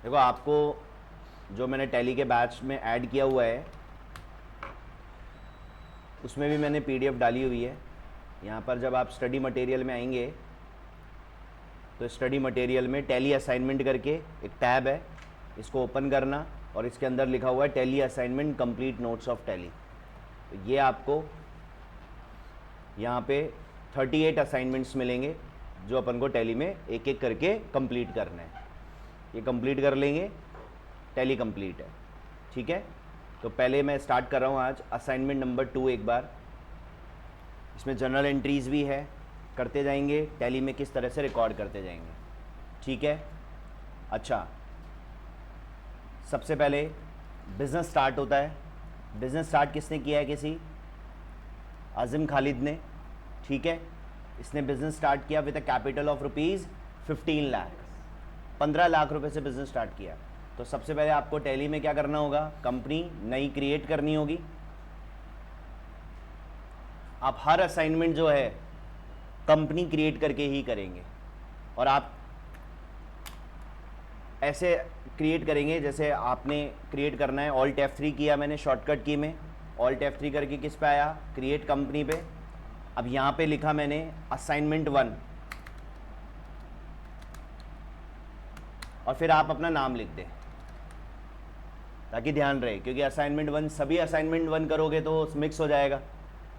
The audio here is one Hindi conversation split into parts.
देखो आपको जो मैंने टैली के बैच में ऐड किया हुआ है उसमें भी मैंने पीडीएफ डाली हुई है। यहाँ पर जब आप स्टडी मटेरियल में आएंगे तो स्टडी मटेरियल में टैली असाइनमेंट करके एक टैब है, इसको ओपन करना और इसके अंदर लिखा हुआ है tally assignment complete notes of tally. तो ये आपको यहाँ पे 38 असाइनमेंट्स मिलेंगे जो अपन को टैली में एक एक करके कंप्लीट करना है। ये कंप्लीट कर लेंगे, टैली कंप्लीट है। ठीक है, तो पहले मैं स्टार्ट कर रहा हूँ आज असाइनमेंट नंबर 2। एक बार इसमें जनरल एंट्रीज भी है, करते जाएंगे टैली में किस तरह से रिकॉर्ड करते जाएंगे। ठीक है, अच्छा सबसे पहले बिज़नेस स्टार्ट होता है। बिज़नेस स्टार्ट किसने किया है? किसी आज़िम खालिद ने। ठीक है, इसने बिज़नेस स्टार्ट किया with a capital of rupees 15 lakh, 15 lakh रुपए से बिज़नेस स्टार्ट किया। तो सबसे पहले आपको टैली में क्या करना होगा? कंपनी नई क्रिएट करनी होगी। आप हर असाइनमेंट जो है कंपनी क्रिएट करके ही करेंगे और आप ऐसे क्रिएट करेंगे जैसे आपने क्रिएट करना है। ऑल्ट F3 किया मैंने शॉर्टकट की में, ऑल्ट F3 करके किस पे आया? क्रिएट कंपनी पे। अब यहाँ पे लिखा मैंने असाइनमेंट 1 और फिर आप अपना नाम लिख दें ताकि ध्यान रहे, क्योंकि असाइनमेंट 1 सभी असाइनमेंट 1 करोगे तो मिक्स हो जाएगा।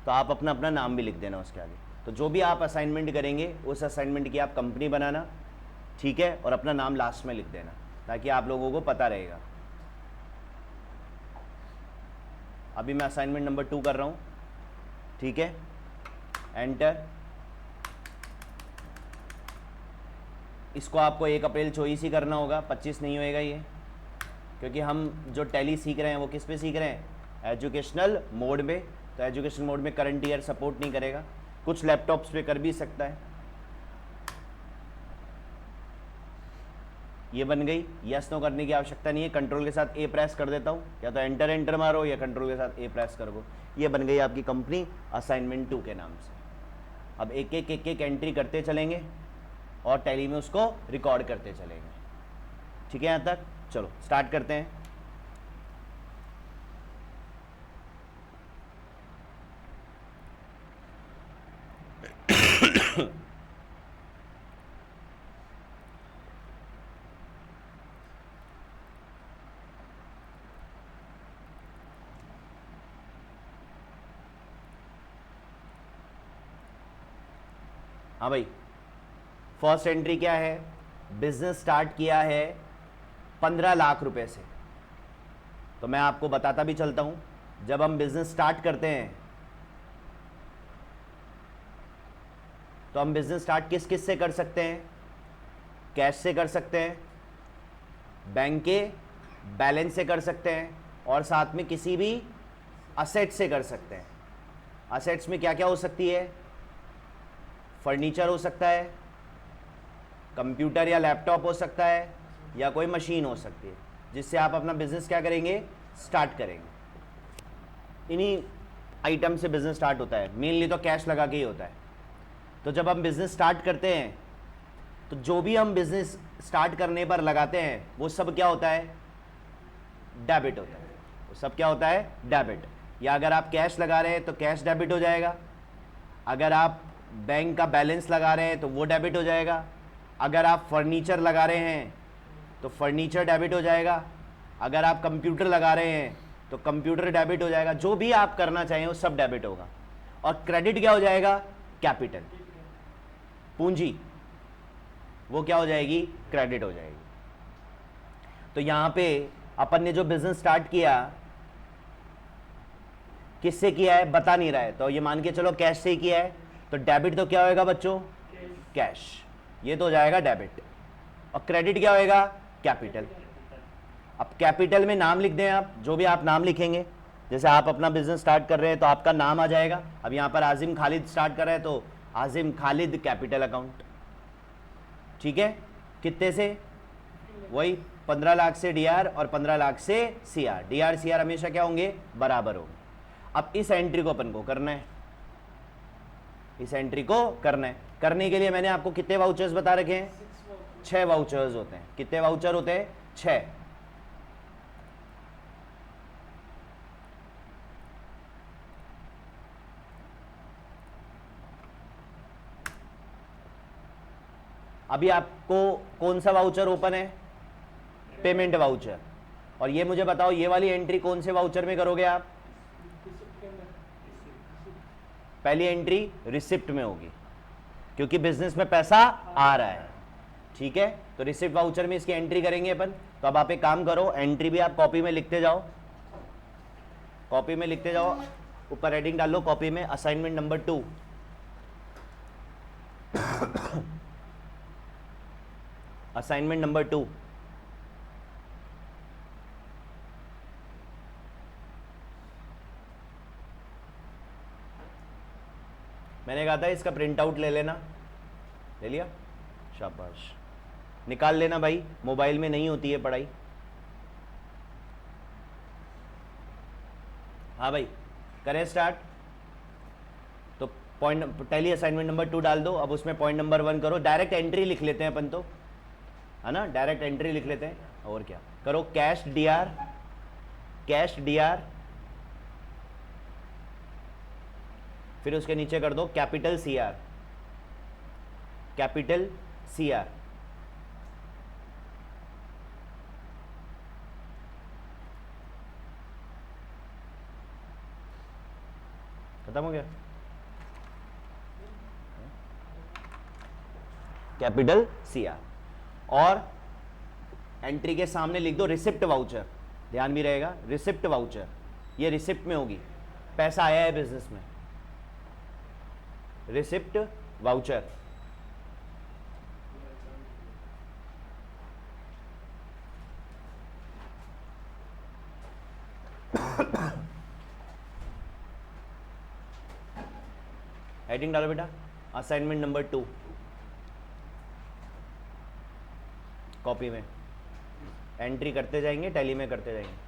तो आप अपना अपना नाम भी लिख देना उसके आगे। तो जो भी आप असाइनमेंट करेंगे उस असाइनमेंट की आप कंपनी बनाना, ठीक है, और अपना नाम लास्ट में लिख देना ताकि आप लोगों को पता रहेगा। अभी मैं असाइनमेंट नंबर 2 कर रहा हूँ। ठीक है, एंटर। इसको आपको 1 अप्रैल 24 ही करना होगा, 25 नहीं होएगा ये, क्योंकि हम जो टैली सीख रहे हैं वो किस पे सीख रहे हैं? एजुकेशनल मोड में। तो एजुकेशनल मोड में करंट ईयर सपोर्ट नहीं करेगा, कुछ लैपटॉप्स पे कर भी सकता है। ये बन गई, यस नो करने की आवश्यकता नहीं है। कंट्रोल के साथ ए प्रेस कर देता हूँ, या तो एंटर एंटर मारो या कंट्रोल के साथ ए प्रेस करो। ये बन गई आपकी कंपनी असाइनमेंट 2 के नाम से। अब एक एक एंट्री करते चलेंगे और टैली में उसको रिकॉर्ड करते चलेंगे। ठीक है, यहाँ तक चलो स्टार्ट करते हैं। हाँ भाई, फर्स्ट एंट्री क्या है? बिजनेस स्टार्ट किया है 15 लाख रुपए से। तो मैं आपको बताता भी चलता हूं, जब हम बिजनेस स्टार्ट करते हैं तो हम बिजनेस स्टार्ट किस किस से कर सकते हैं? कैश से कर सकते हैं, बैंक के बैलेंस से कर सकते हैं, और साथ में किसी भी असेट से कर सकते हैं। असेट्स में क्या क्या हो सकती है? फर्नीचर हो सकता है, कंप्यूटर या लैपटॉप हो सकता है, या कोई मशीन हो सकती है जिससे आप अपना बिजनेस क्या करेंगे? स्टार्ट करेंगे। इन्हीं आइटम से बिजनेस स्टार्ट होता है। मेनली तो कैश लगा के ही होता है। तो जब हम बिजनेस स्टार्ट करते हैं तो जो भी हम बिजनेस स्टार्ट करने पर लगाते हैं वो सब क्या होता है? डेबिट होता है। वो सब क्या होता है? डेबिट। या अगर आप कैश लगा रहे हैं तो कैश डेबिट हो जाएगा, अगर आप बैंक का बैलेंस लगा रहे हैं तो वो डेबिट हो जाएगा, अगर आप फर्नीचर लगा रहे हैं तो फर्नीचर डेबिट हो जाएगा, अगर आप कंप्यूटर लगा रहे हैं तो कंप्यूटर डेबिट हो जाएगा। जो भी आप करना चाहें वो सब डेबिट होगा। और क्रेडिट क्या हो जाएगा? कैपिटल, पूंजी, वो क्या हो जाएगी? क्रेडिट हो जाएगी। तो यहां पे अपन ने जो बिजनेस स्टार्ट किया किससे किया है बता नहीं रहा है, तो ये मान के चलो कैश से ही किया है। तो डेबिट तो क्या होएगा बच्चों? कैश, ये तो हो जाएगा डेबिट। और क्रेडिट क्या होएगा? कैपिटल। अब कैपिटल में नाम लिख दें आप, जो भी आप नाम लिखेंगे, जैसे आप अपना बिजनेस स्टार्ट कर रहे हैं तो आपका नाम आ जाएगा। अब यहां पर आजिम खालिद स्टार्ट कर रहे हैं तो आजिम खालिद कैपिटल अकाउंट। ठीक है, कितने से? वही 15 लाख से डीआर और 15 लाख से सीआर। डीआर सीआर हमेशा क्या होंगे? बराबर होंगे। अब इस एंट्री को अपन को करना है, इस एंट्री को करना है। करने के लिए मैंने आपको कितने वाउचर्स बता रखे हैं? 6 वाउचर्स होते हैं। कितने वाउचर होते हैं? 6। अभी आपको कौन सा वाउचर ओपन है? Payment voucher. और ये मुझे बताओ, ये वाली एंट्री कौन से वाउचर में करोगे आप? पहली एंट्री रिसिप्ट में होगी, क्योंकि बिजनेस में पैसा आ रहा है। ठीक है, तो रिसिप्ट वाउचर में इसकी एंट्री करेंगे अपन। तो अब आप एक काम करो, एंट्री भी आप कॉपी में लिखते जाओ, कॉपी में लिखते जाओ, ऊपर हेडिंग डाल लो कॉपी में, असाइनमेंट नंबर 2। Assignment number 2। मैंने कहा था इसका प्रिंट आउट ले लेना, ले लिया? शाबाश, निकाल लेना भाई, मोबाइल में नहीं होती है पढ़ाई। हाँ भाई, करें स्टार्ट। तो पॉइंट टैली असाइनमेंट नंबर 2 डाल दो। अब उसमें पॉइंट नंबर 1 करो, डायरेक्ट एंट्री लिख लेते हैं अपन तो, है ना, डायरेक्ट एंट्री लिख लेते हैं। और क्या करो, कैश डीआर, कैश डीआर, फिर उसके नीचे कर दो कैपिटल सीआर, कैपिटल सीआर। खत्म हो गया? Capital CR. और एंट्री के सामने लिख दो रिसिप्ट वाउचर, ध्यान भी रहेगा, रिसिप्ट वाउचर। ये रिसिप्ट में होगी, पैसा आया है बिजनेस में, रिसिप्ट वाउचर। हेडिंग डालो बेटा, असाइनमेंट नंबर 2, कॉपी में एंट्री करते जाएंगे, टैली में करते जाएंगे।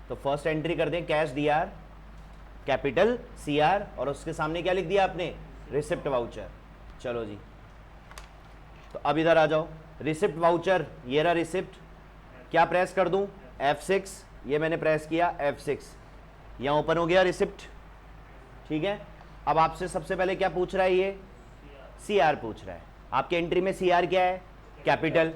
तो फर्स्ट एंट्री कर दें कैश डीआर, कैपिटल सीआर, और उसके सामने क्या लिख दिया आपने? Receipt voucher. चलो जी, तो अब इधर आ जाओ, रिसिप्ट वाउचर, ये रहा रिसिप्ट। क्या प्रेस कर दूं? F6, ये मैंने प्रेस किया F6, यहां ओपन हो गया रिसिप्ट। ठीक है, अब आपसे सबसे पहले क्या पूछ रहा है? ये सीआर पूछ रहा है। आपके एंट्री में सीआर क्या है? कैपिटल।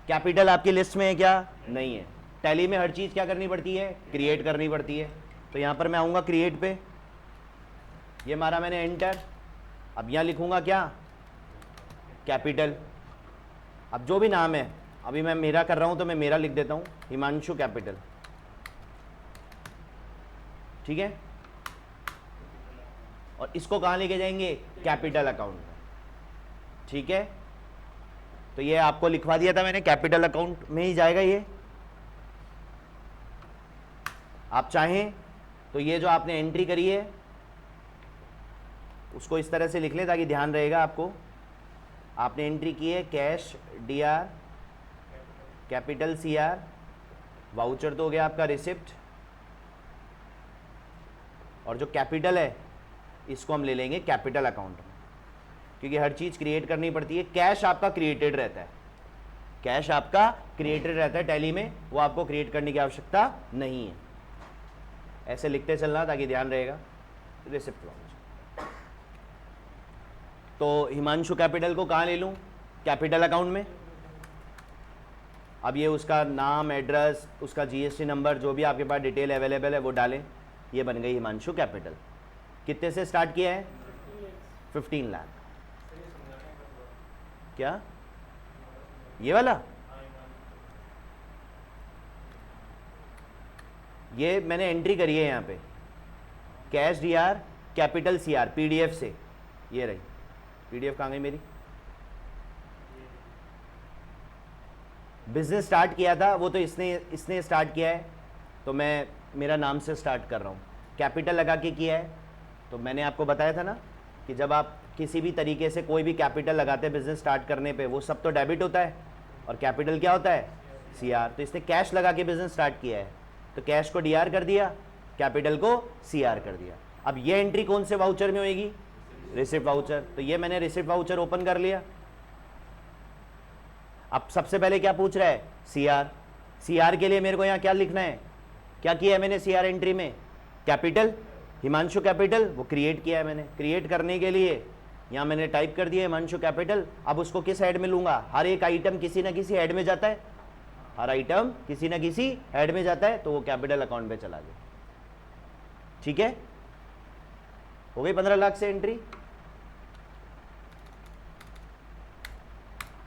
कैपिटल आपकी लिस्ट में है क्या? नहीं है। टैली में हर चीज क्या करनी पड़ती है? क्रिएट करनी पड़ती है। तो यहां पर मैं आऊंगा क्रिएट पे, ये मारा मैंने एंटर। अब यहां लिखूंगा क्या? कैपिटल। अब जो भी नाम है, अभी मैं मेरा कर रहा हूं तो मैं मेरा लिख देता हूं, हिमांशु कैपिटल। ठीक है, और इसको कहां लेके जाएंगे? कैपिटल अकाउंट में। ठीक है, तो ये आपको लिखवा दिया था मैंने, कैपिटल अकाउंट में ही जाएगा ये। आप चाहें तो ये जो आपने एंट्री करी है उसको इस तरह से लिख लें ताकि ध्यान रहेगा आपको। आपने एंट्री की है cash DR, capital CR, voucher तो हो गया आपका रिसिप्ट, और जो कैपिटल है इसको हम ले लेंगे कैपिटल अकाउंट में, क्योंकि हर चीज़ क्रिएट करनी पड़ती है। कैश आपका क्रिएटेड रहता है, कैश आपका क्रिएटेड रहता है टैली में, वो आपको क्रिएट करने की आवश्यकता नहीं है। ऐसे लिखते चलना ताकि ध्यान रहेगा। Receipt voucher. तो हिमांशु कैपिटल को कहाँ ले लूँ? कैपिटल अकाउंट में। अब ये उसका नाम, एड्रेस, उसका जीएसटी नंबर, जो भी आपके पास डिटेल अवेलेबल है वो डालें। ये बन गई हिमांशु कैपिटल। कितने से स्टार्ट किया है? 15 लाख। क्या ये वाला? ये मैंने एंट्री करी है यहाँ पे, cash DR, capital CR, PDF से। ये रही पीडीएफ, कहाँ गई मेरी? बिजनेस स्टार्ट किया था वो तो इसने स्टार्ट किया है, तो मैं मेरा नाम से स्टार्ट कर रहा हूँ। कैपिटल लगा के किया है, तो मैंने आपको बताया था ना कि जब आप किसी भी तरीके से कोई भी कैपिटल लगाते हैं बिजनेस स्टार्ट करने पे, वो सब तो डेबिट होता है, और कैपिटल क्या होता है? सीआर। तो इसने कैश लगा के बिजनेस स्टार्ट किया है, तो कैश को डीआर कर दिया, कैपिटल को सीआर कर दिया। अब ये एंट्री कौन से वाउचर में होगी? Receipt voucher. तो ये मैंने रिसिप्ट वाउचर ओपन कर लिया। अब सबसे पहले क्या पूछ रहा है? सीआर। सीआर के लिए मेरे को यहां क्या लिखना है? क्या किया है मैंने सीआर एंट्री में? कैपिटल, हिमांशु कैपिटल, वो क्रिएट किया है मैंने। क्रिएट करने के लिए यहां मैंने टाइप कर दिया हिमांशु कैपिटल। अब उसको किस हेड में लूंगा? हर एक आइटम किसी ना किसी हेड में जाता है, हर आइटम किसी ना किसी हेड में जाता है, तो वो कैपिटल अकाउंट पे चला गया। ठीक है, हो गई 15 लाख से एंट्री।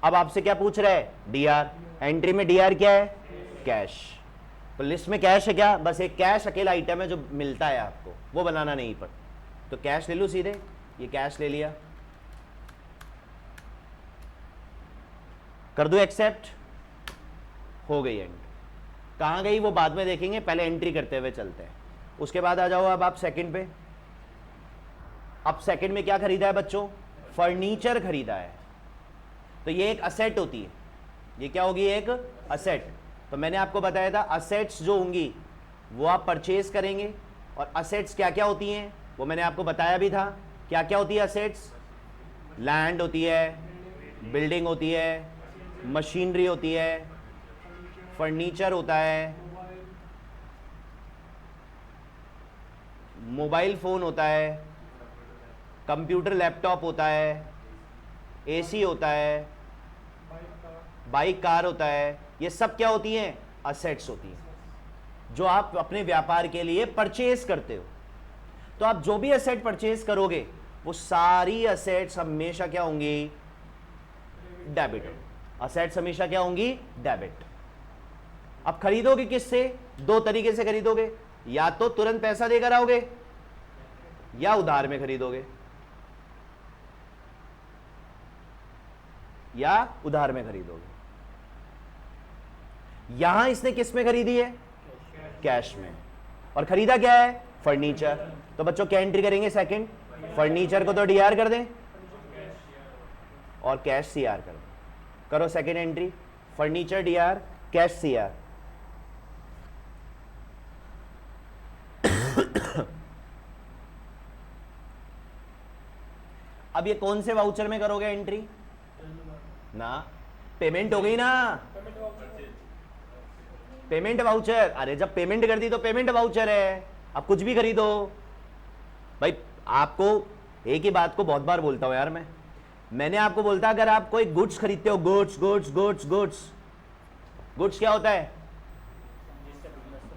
अब आपसे क्या पूछ रहा है? डीआर। एंट्री में डीआर क्या है? कैश। तो लिस्ट में कैश है क्या? बस एक कैश अकेला आइटम है जो मिलता है आपको, वो बनाना नहीं पड़। तो कैश ले लूं सीधे, ये कैश ले लिया, कर दो एक्सेप्ट, हो गई एंट्री। कहां गई वो बाद में देखेंगे, पहले एंट्री करते हुए चलते हैं। उसके बाद आ जाओ अब आप सेकंड पे। अब सेकंड में क्या खरीदा है बच्चों? फर्नीचर खरीदा है। तो ये एक असेट होती है, ये क्या होगी? एक असेट। तो मैंने आपको बताया था असेट्स जो होंगी वो आप परचेज करेंगे। और असेट्स क्या क्या होती हैं वो मैंने आपको बताया भी था। क्या क्या होती है असेट्स? लैंड होती है, बिल्डिंग होती है, मशीनरी होती है, फर्नीचर होता है, मोबाइल फोन होता है, कंप्यूटर लैपटॉप होता है, एसी होता है, बाइक कार होता है। ये सब क्या होती हैं? असेट्स होती हैं जो आप अपने व्यापार के लिए परचेज करते हो। तो आप जो भी असेट परचेज करोगे वो सारी असेट्स हमेशा क्या होंगी? डेबिट। असेट्स हमेशा क्या होंगी? डेबिट। अब खरीदोगे किससे? दो तरीके से खरीदोगे, या तो तुरंत पैसा देकर आओगे या उधार में खरीदोगे, या उधार में खरीदोगे। यहां इसने किस में खरीदी है? कैश में। और खरीदा क्या है? फर्नीचर। तो बच्चों क्या एंट्री करेंगे? सेकंड। फर्नीचर को तो डीआर कर दें और कैश सीआर कर दें। करो second entry, furniture DR, cash CR. अब ये कौन से वाउचर में करोगे एंट्री? ना, पेमेंट हो गई ना, पेमेंट वाउचर। अरे जब पेमेंट कर दी तो पेमेंट वाउचर है। अब कुछ भी खरीदो भाई। आपको एक ही बात को बहुत बार बोलता हूं यार मैंने आपको बोलता, अगर आप कोई गुड्स खरीदते हो, goods goods goods goods goods क्या होता है?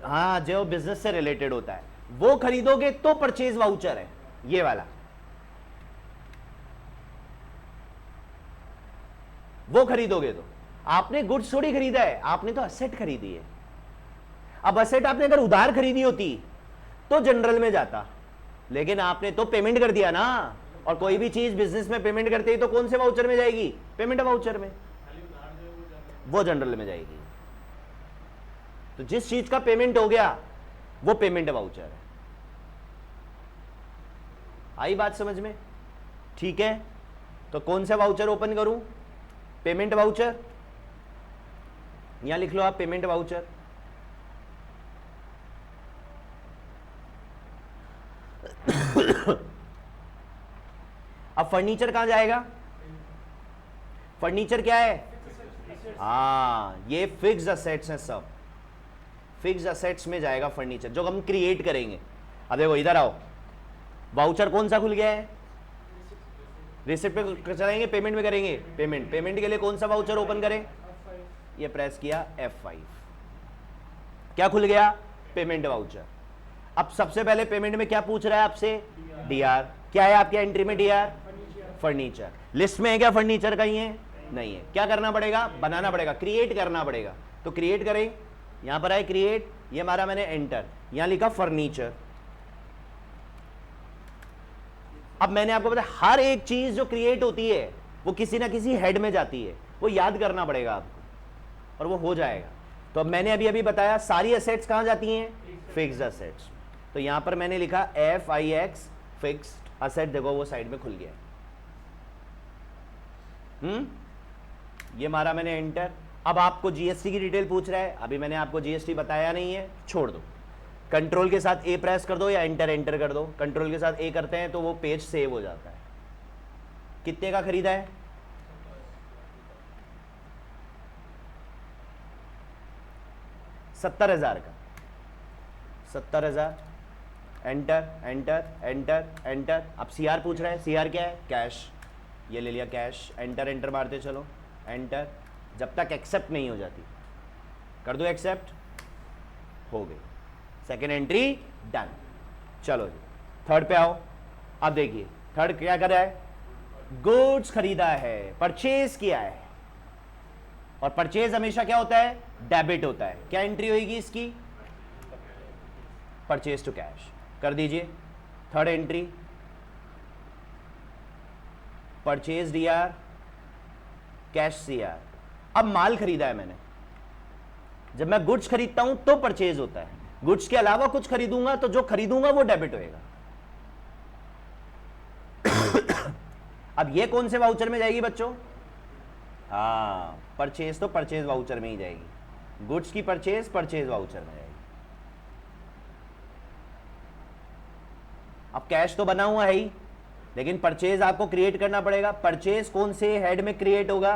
हाँ, जो बिजनेस से रिलेटेड होता है वो खरीदोगे तो परचेज वाउचर है ये वाला। वो खरीदोगे तो आपने गुड्स थोड़ी खरीदा है, आपने तो असेट खरीदी है। अब असेट आपने अगर उधार खरीदी होती तो जनरल में जाता, लेकिन आपने तो पेमेंट कर दिया ना। और कोई भी चीज बिजनेस में पेमेंट करते ही तो कौन से वाउचर में जाएगी? पेमेंट वाउचर में, वो जनरल में जाएगी। तो जिस चीज का पेमेंट हो गया वो पेमेंट वाउचर है। आई बात समझ में? ठीक है, तो कौन सा वाउचर ओपन करूं? Payment voucher. यहां लिख लो आप पेमेंट वाउचर। अब फर्नीचर कहां जाएगा? फर्नीचर क्या है? हाँ, ये फिक्स्ड असेट्स हैं सब। फिक्स्ड असेट्स में जाएगा फर्नीचर जो हम क्रिएट करेंगे। अब देखो इधर आओ, वाउचर कौन सा खुल गया है? रिसिप्ट पे चलाएंगे, पेमेंट में करेंगे। पेमेंट, पेमेंट के लिए कौन सा वाउचर ओपन करें? ये प्रेस किया F5, क्या खुल गया? Payment voucher. अब सबसे पहले पेमेंट में क्या पूछ रहा है आपसे? डीआर। क्या है आपके एंट्री में? D R, furniture. लिस्ट में है क्या फर्नीचर? कहीं है? नहीं है। क्या करना पड़ेगा? बनाना पड़ेगा, क्रिएट करना पड़ेगा। तो क्रिएट करें, यहां पर आए क्रिएट, ये मारा मैंने एंटर, यहां लिखा फर्नीचर। अब मैंने आपको बताया हर एक चीज जो क्रिएट होती है वो किसी ना किसी हेड में जाती है, वो याद करना पड़ेगा आपको और वो हो जाएगा। तो अब मैंने अभी अभी बताया सारी असेट्स कहां जाती हैं? Fixed assets. तो यहां पर मैंने लिखा FIX फिक्स्ड असेट। देखो वो साइड में खुल गया। ये मारा मैंने एंटर। अब आपको जीएसटी की डिटेल पूछ रहा है, अभी मैंने आपको जीएसटी बताया नहीं है, छोड़ दो। कंट्रोल के साथ ए प्रेस कर दो या एंटर एंटर कर दो। कंट्रोल के साथ ए करते हैं तो वो पेज सेव हो जाता है। कितने का खरीदा है? 70,000 का। 70,000, एंटर एंटर एंटर एंटर। अब सीआर पूछ रहा है, सीआर क्या है? कैश। ये ले लिया कैश, एंटर एंटर मारते चलो, एंटर, जब तक एक्सेप्ट नहीं हो जाती। कर दो एक्सेप्ट, हो गई, सेकेंड एंट्री डन। चलो जी थर्ड पे आओ। अब देखिए थर्ड क्या कर रहा है? गुड्स खरीदा है, परचेज किया है, और परचेज हमेशा क्या होता है? डेबिट होता है। क्या एंट्री होगी इसकी? Purchase to cash. कर दीजिए third entry, purchase DR, cash CR. अब माल खरीदा है मैंने। जब मैं गुड्स खरीदता हूं तो परचेज होता है, गुड्स के अलावा कुछ खरीदूंगा तो जो खरीदूंगा वो डेबिट होएगा। अब ये कौन से वाउचर में जाएगी बच्चों? हाँ, परचेज तो परचेज वाउचर में ही जाएगी। गुड्स की परचेज परचेज वाउचर में जाएगी। अब कैश तो बना हुआ है ही, लेकिन परचेज आपको क्रिएट करना पड़ेगा। परचेज कौन से हेड में क्रिएट होगा?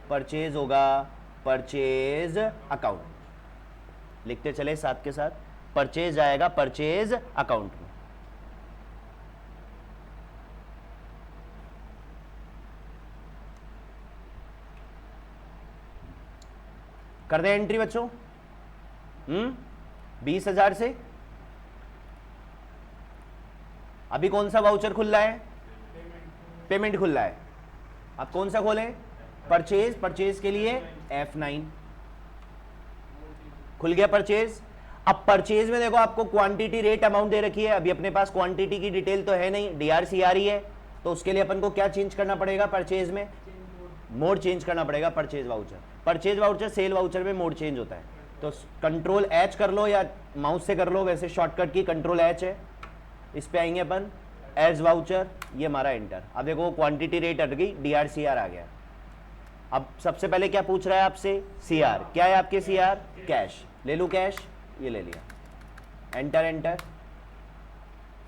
परचेज होगा परचेज अकाउंट। लिखते चले साथ के साथ, परचेज आएगा परचेज अकाउंट में। कर दे एंट्री बच्चों। 20,000 से अभी कौन सा वाउचर खुल रहा है? पेमेंट खुल रहा है। अब कौन सा खोलें? परचेज। परचेज के लिए F9 खुल गया परचेज। अब परचेज में देखो आपको क्वांटिटी, रेट, अमाउंट दे रखी है। अभी अपने पास क्वांटिटी की डिटेल तो है नहीं, DRCR ही है, तो उसके लिए अपन को क्या चेंज करना पड़ेगा? परचेज में मोड चेंज करना पड़ेगा। Purchase voucher, purchase voucher cell voucher में मोड चेंज होता है। तो कंट्रोल H कर लो या माउस से कर लो, वैसे शॉर्टकट की कंट्रोल H है। इस पे आएंगे अपन, एज वाउचर, ये हमारा एंटर। अब देखो क्वांटिटी रेट हट गई, DRCR आ गया। अब सबसे पहले क्या पूछ रहा है आपसे? CR। क्या है आपके CR? कैश। ले लूँ कैश, ये ले लिया, एंटर एंटर,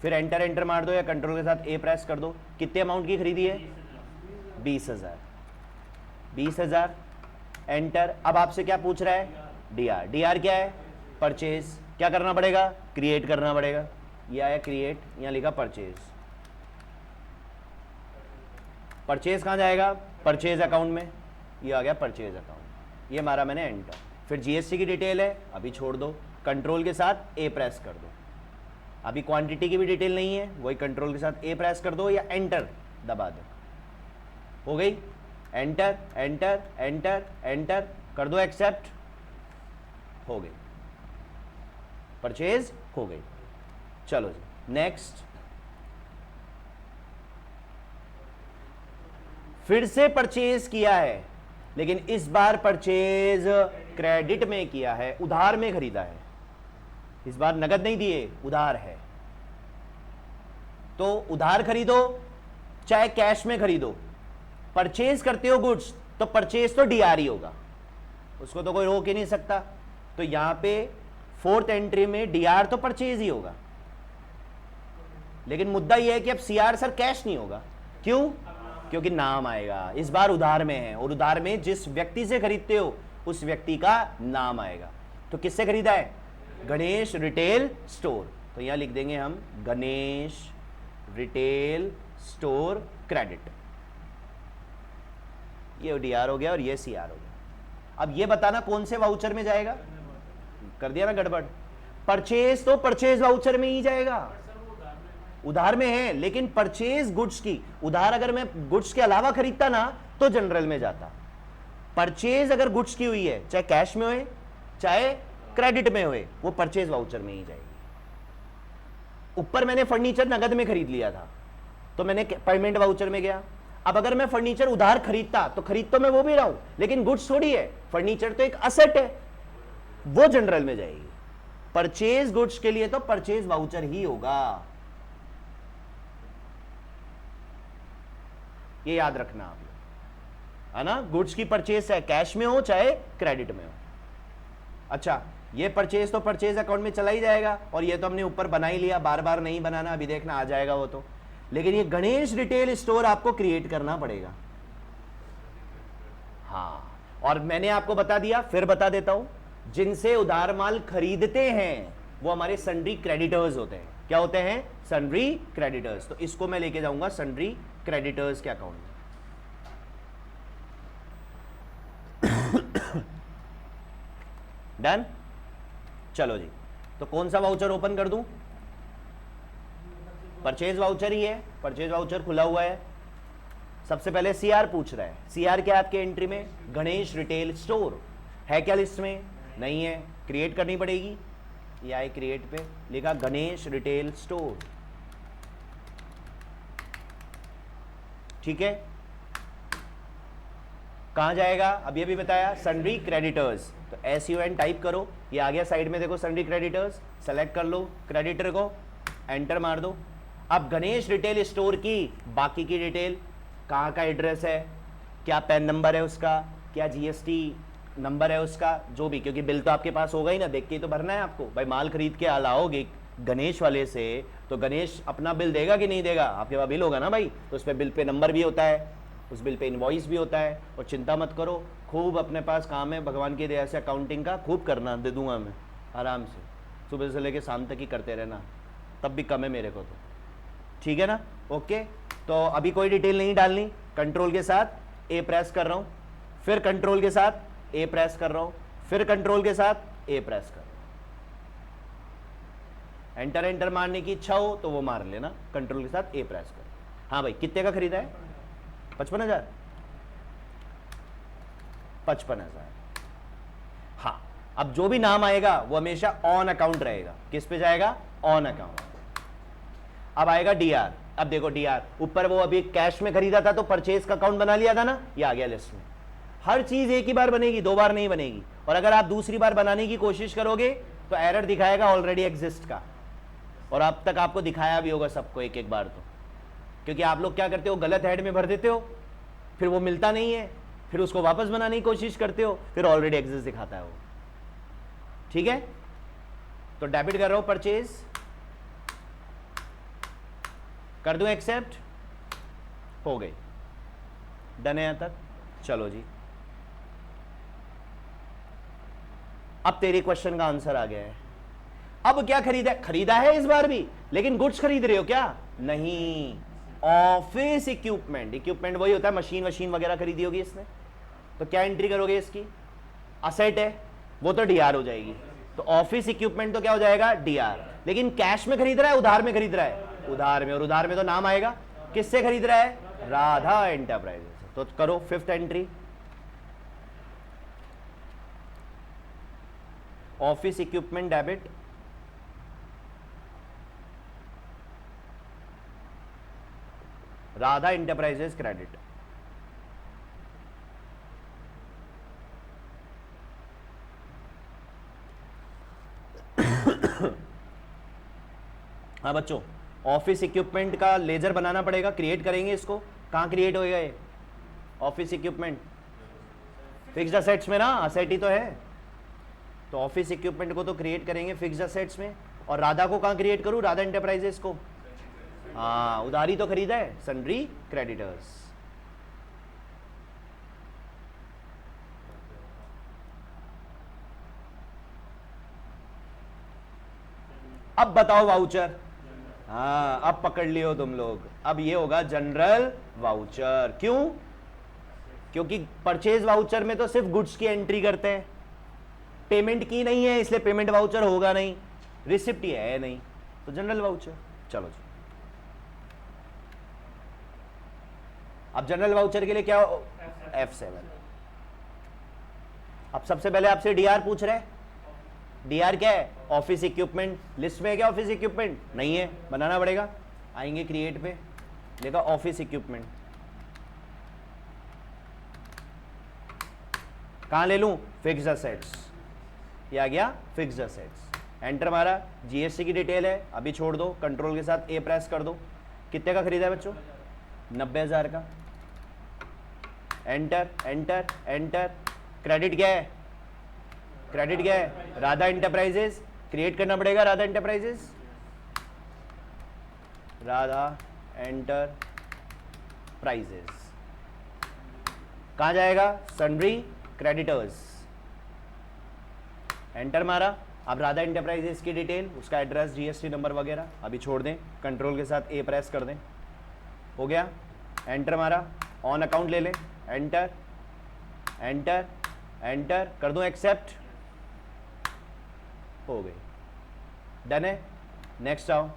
फिर एंटर एंटर मार दो या कंट्रोल के साथ A प्रेस कर दो। कितने अमाउंट की खरीदी है? 20,000। 20,000, एंटर। अब आपसे क्या पूछ रहा है? DR। DR क्या है? परचेज। क्या करना पड़ेगा? क्रिएट करना पड़ेगा। ये आया क्रिएट, यहाँ लिखा परचेज। परचेज कहाँ जाएगा? परचेज अकाउंट में। ये आ गया परचेज अकाउंट, ये मारा मैंने एंटर। फिर GST की डिटेल है, अभी छोड़ दो, कंट्रोल के साथ A प्रेस कर दो। अभी क्वांटिटी की भी डिटेल नहीं है, वही कंट्रोल के साथ A प्रेस कर दो या एंटर दबा दो, हो गई। एंटर एंटर एंटर एंटर कर दो, एक्सेप्ट, हो गई, परचेज हो गई। चलो जी नेक्स्ट। फिर से परचेज किया है, लेकिन इस बार परचेज क्रेडिट में किया है, उधार में खरीदा है। इस बार नगद नहीं दिए, उधार है। तो उधार खरीदो चाहे कैश में खरीदो, परचेज करते हो गुड्स तो परचेज तो DRCR ही होगा, उसको तो कोई रोक ही नहीं सकता। तो यहां पे फोर्थ एंट्री में DR तो परचेज ही होगा, लेकिन मुद्दा यह है कि अब CR सर कैश नहीं होगा। क्यों? क्योंकि नाम आएगा, इस बार उधार में है, और उधार में जिस व्यक्ति से खरीदते हो उस व्यक्ति का नाम आएगा। तो किससे खरीदा है? Ganesh retail store. तो यहां लिख देंगे हम गणेश रिटेल स्टोर क्रेडिट। ये DR हो गया और ये CR हो गया। अब ये बताना कौन से वाउचर में जाएगा? कर दिया ना गड़बड़। परचेज तो परचेज वाउचर में ही जाएगा, उधार में है, लेकिन परचेज गुड्स की, उधार अगर मैं गुड्स के अलावा खरीदता ना तो जनरल में जाता। परचेज अगर गुड्स की हुई है, चाहे कैश में होए चाहे क्रेडिट में होए, वो परचेज वाउचर में ही जाएगी। ऊपर मैंने फर्नीचर नगद में खरीद लिया था तो मैंने पेमेंट वाउचर में गया। अब अगर मैं फर्नीचर उधार खरीदता तो खरीद तो मैं वो भी रहा हूं, लेकिन गुड्स थोड़ी है, फर्नीचर तो एक असेट है, वो जनरल में जाएगी। परचेज गुड्स के लिए तो परचेज वाउचर ही होगा, ये याद रखना आप लोग, है ना। गुड्स की परचेज है, कैश में हो चाहे क्रेडिट में हो। अच्छा, ये परचेज तो परचेज अकाउंट में चला ही जाएगा, और ये तो हमने ऊपर बना ही लिया, बार बार नहीं बनाना, अभी देखना आ जाएगा वो तो। लेकिन ये गणेश रिटेल स्टोर आपको क्रिएट करना पड़ेगा। हाँ, और मैंने आपको बता दिया, फिर बता देता हूं, जिनसे उधार माल खरीदते हैं वो हमारे सन्ड्री क्रेडिटर्स होते हैं। क्या होते हैं? Sundry creditors. तो इसको मैं लेके जाऊंगा सन्ड्री क्रेडिटर्स के अकाउंट में। डन? चलो जी, तो कौन सा वाउचर ओपन कर दूं? परचेज वाउचर ही है, परचेज वाउचर खुला हुआ है। सबसे पहले सीआर पूछ रहा है, सीआर क्या है आपके एंट्री में? गणेश रिटेल स्टोर है क्या लिस्ट में? नहीं है, क्रिएट करनी पड़ेगी। ये आए क्रिएट पे, लिखा गणेश रिटेल स्टोर, ठीक है। कहां जाएगा? अब ये भी बताया, सन्ड्री क्रेडिटर्स। तो SUN टाइप करो, ये आ गया साइड में, देखो सन्ड्री क्रेडिटर्स, सेलेक्ट कर लो क्रेडिटर को, एंटर मार दो। अब गणेश रिटेल स्टोर की बाकी की डिटेल, कहाँ का एड्रेस है, क्या पैन नंबर है उसका, क्या GST नंबर है उसका, जो भी, क्योंकि बिल तो आपके पास होगा ही ना, देख के ही तो भरना है आपको। भाई माल खरीद के लाओगे गणेश वाले से, तो गणेश अपना बिल देगा कि नहीं देगा? आपके पास बिल होगा ना भाई, तो उस पर बिल पे नंबर भी होता है, उस बिल पे इनवॉइस भी होता है। और चिंता मत करो, खूब अपने पास काम है भगवान की दया से अकाउंटिंग का, खूब करना, दे दूंगा मैं आराम से, सुबह से लेके शाम तक ही करते रहना, तब भी कम है मेरे को तो, ठीक है ना। ओके, तो अभी कोई डिटेल नहीं डालनी, कंट्रोल के साथ ए प्रेस कर रहा हूँ, फिर कंट्रोल के साथ ए प्रेस कर रहा हूँ, फिर कंट्रोल के साथ ए प्रेस कर रहा हूँ। एंटर एंटर मारने की इच्छा हो तो वो मार लेना, कंट्रोल के साथ ए प्रेस कर। हाँ भाई, कितने का खरीदा है? 55,000। 55,000। हाँ, अब जो भी नाम आएगा वो हमेशा ऑन अकाउंट रहेगा। किस पे जाएगा? On account. अब आएगा डीआर। अब देखो डीआर ऊपर, वो अभी कैश में खरीदा था तो परचेज का अकाउंट बना लिया था ना, ये आ गया लिस्ट में। हर चीज एक ही बार बनेगी, दो बार नहीं बनेगी। और अगर आप दूसरी बार बनाने की कोशिश करोगे तो एरर दिखाएगा ऑलरेडी एग्जिस्ट का, और अब तक आपको दिखाया भी होगा सबको एक एक बार तो, क्योंकि आप लोग क्या करते हो, गलत हेड में भर देते हो, फिर वो मिलता नहीं है, फिर उसको वापस बनाने की कोशिश करते हो, फिर ऑलरेडी एग्जिस्ट दिखाता है वो। ठीक है, तो डेबिट कर रहा हूं, परचेज कर दूं, एक्सेप्ट, हो गई, डन है यहां तक। चलो जी, अब तेरे क्वेश्चन का आंसर आ गया है। अब क्या खरीदा? खरीदा है इस बार भी, लेकिन गुड्स खरीद रहे हो क्या? नहीं, ऑफिस इक्विपमेंट। इक्विपमेंट वही होता है, मशीन वशीन वगैरह खरीदी होगी इसने, तो क्या एंट्री करोगे इसकी? असेट है वो तो डीआर हो जाएगी, तो ऑफिस इक्विपमेंट तो क्या हो जाएगा? डीआर। लेकिन कैश में खरीद रहा है, उधार में खरीद रहा है? उधार में, और उधार में तो नाम आएगा, किससे खरीद रहा है? राधा एंटरप्राइजेस। तो करो fifth entry, office equipment debit, Radha enterprises credit. हाँ बच्चों, ऑफिस इक्विपमेंट का लेजर बनाना पड़ेगा, क्रिएट करेंगे इसको। कहाँ क्रिएट होएगा ये ऑफिस इक्विपमेंट? फिक्स्ड असेट्स में ना, असेट ही तो है, तो ऑफिस इक्विपमेंट को तो क्रिएट करेंगे फिक्स्ड असेट्स में। और राधा को कहाँ क्रिएट करूँ? राधा एंटरप्राइजेस को। हाँ, उधारी तो खरीदा है, सन्ड्री क्रेडिटर्स। अब बताओ वाउचर। हाँ, अब पकड़ लियो तुम लोग, अब ये होगा जनरल वाउचर। क्यों? क्योंकि परचेज वाउचर में तो सिर्फ गुड्स की एंट्री करते हैं, पेमेंट की नहीं है, इसलिए पेमेंट वाउचर होगा नहीं, रिसिप्ट ही है नहीं, तो जनरल वाउचर। चलो जी, अब जनरल वाउचर के लिए क्या हो? F7। अब सबसे पहले आपसे डीआर पूछ रहे हैं। डीआर क्या है? Office equipment. लिस्ट में है क्या ऑफिस इक्विपमेंट? नहीं है, बनाना पड़ेगा। आएंगे क्रिएट पे, देखा ऑफिस इक्विपमेंट, कहां ले लूं? फिक्स्ड असेट्स, ये आ गया फिक्स्ड असेट्स। एंटर मारा, जीएसटी की डिटेल है, अभी छोड़ दो, कंट्रोल के साथ ए प्रेस कर दो। कितने का खरीदा है बच्चों? 90,000 का। एंटर एंटर एंटर, क्रेडिट क्या है? क्रेडिट क्या है? राधा इंटरप्राइजेस। क्रिएट करना पड़ेगा राधा इंटरप्राइजेस, राधा एंटरप्राइजेस। कहां जाएगा? Sundry creditors. एंटर मारा। अब राधा इंटरप्राइजेस की डिटेल, उसका एड्रेस, जीएसटी नंबर वगैरह अभी छोड़ दें, कंट्रोल के साथ ए प्रेस कर दें। हो गया। एंटर मारा। ऑन अकाउंट ले लें। एंटर एंटर एंटर कर दूं, एक्सेप्ट। हो गई। डन है। नेक्स्ट आओ।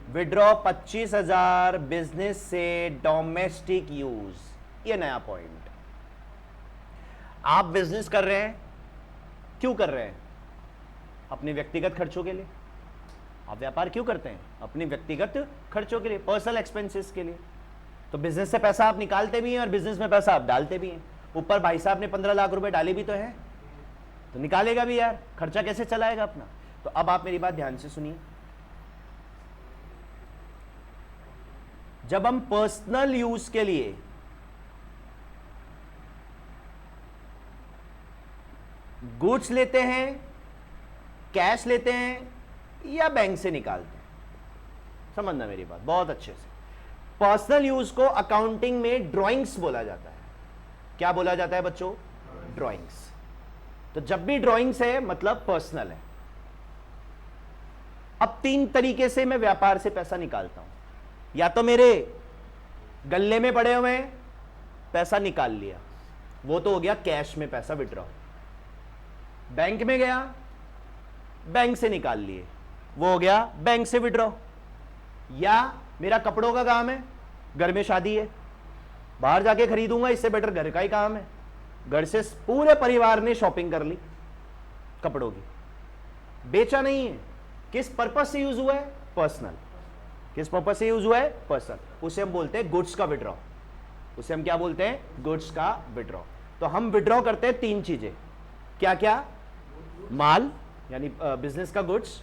विड्रॉ 25,000 बिजनेस से डोमेस्टिक यूज। ये नया पॉइंट। आप बिजनेस कर रहे हैं, क्यों कर रहे हैं? अपने व्यक्तिगत खर्चों के लिए। आप व्यापार क्यों करते हैं? अपने व्यक्तिगत खर्चों के लिए, पर्सनल एक्सपेंसेस के लिए। तो बिजनेस से पैसा आप निकालते भी हैं और बिजनेस में पैसा आप डालते भी हैं। ऊपर भाई साहब ने 15 लाख रुपए डाले भी तो हैं, तो निकालेगा भी यार, खर्चा कैसे चलाएगा अपना? तो अब आप मेरी बात ध्यान से सुनिए। जब हम पर्सनल यूज के लिए गुड्स लेते हैं, कैश लेते हैं या बैंक से निकालते हैं, समझना मेरी बात बहुत अच्छे से। पर्सनल यूज को अकाउंटिंग में ड्राइंग्स बोला जाता है। क्या बोला जाता है बच्चों? ड्राइंग्स। तो जब भी ड्राइंग्स है मतलब पर्सनल है। अब 3 तरीके से मैं व्यापार से पैसा निकालता हूं। या तो मेरे गल्ले में पड़े हुए हैं, पैसा निकाल लिया, वो तो हो गया कैश में पैसा विड्रॉ। बैंक में गया, बैंक से निकाल लिए, वो हो गया बैंक से विड्रॉ। या मेरा कपड़ों का काम है, घर में शादी है, बाहर जाके खरीदूंगा, इससे बेटर घर का ही काम है। घर से पूरे परिवार ने शॉपिंग कर ली कपड़ों की, बेचा नहीं है, किस पर्पस से यूज हुआ है? पर्सनल। किस पर्पस से यूज हुआ है? पर्सनल। उसे हम बोलते हैं गुड्स का विड्रॉ। उसे हम क्या बोलते हैं? गुड्स का विड्रॉ। तो हम विड्रॉ करते हैं 3 चीजें। क्या क्या? माल यानी बिजनेस का गुड्स,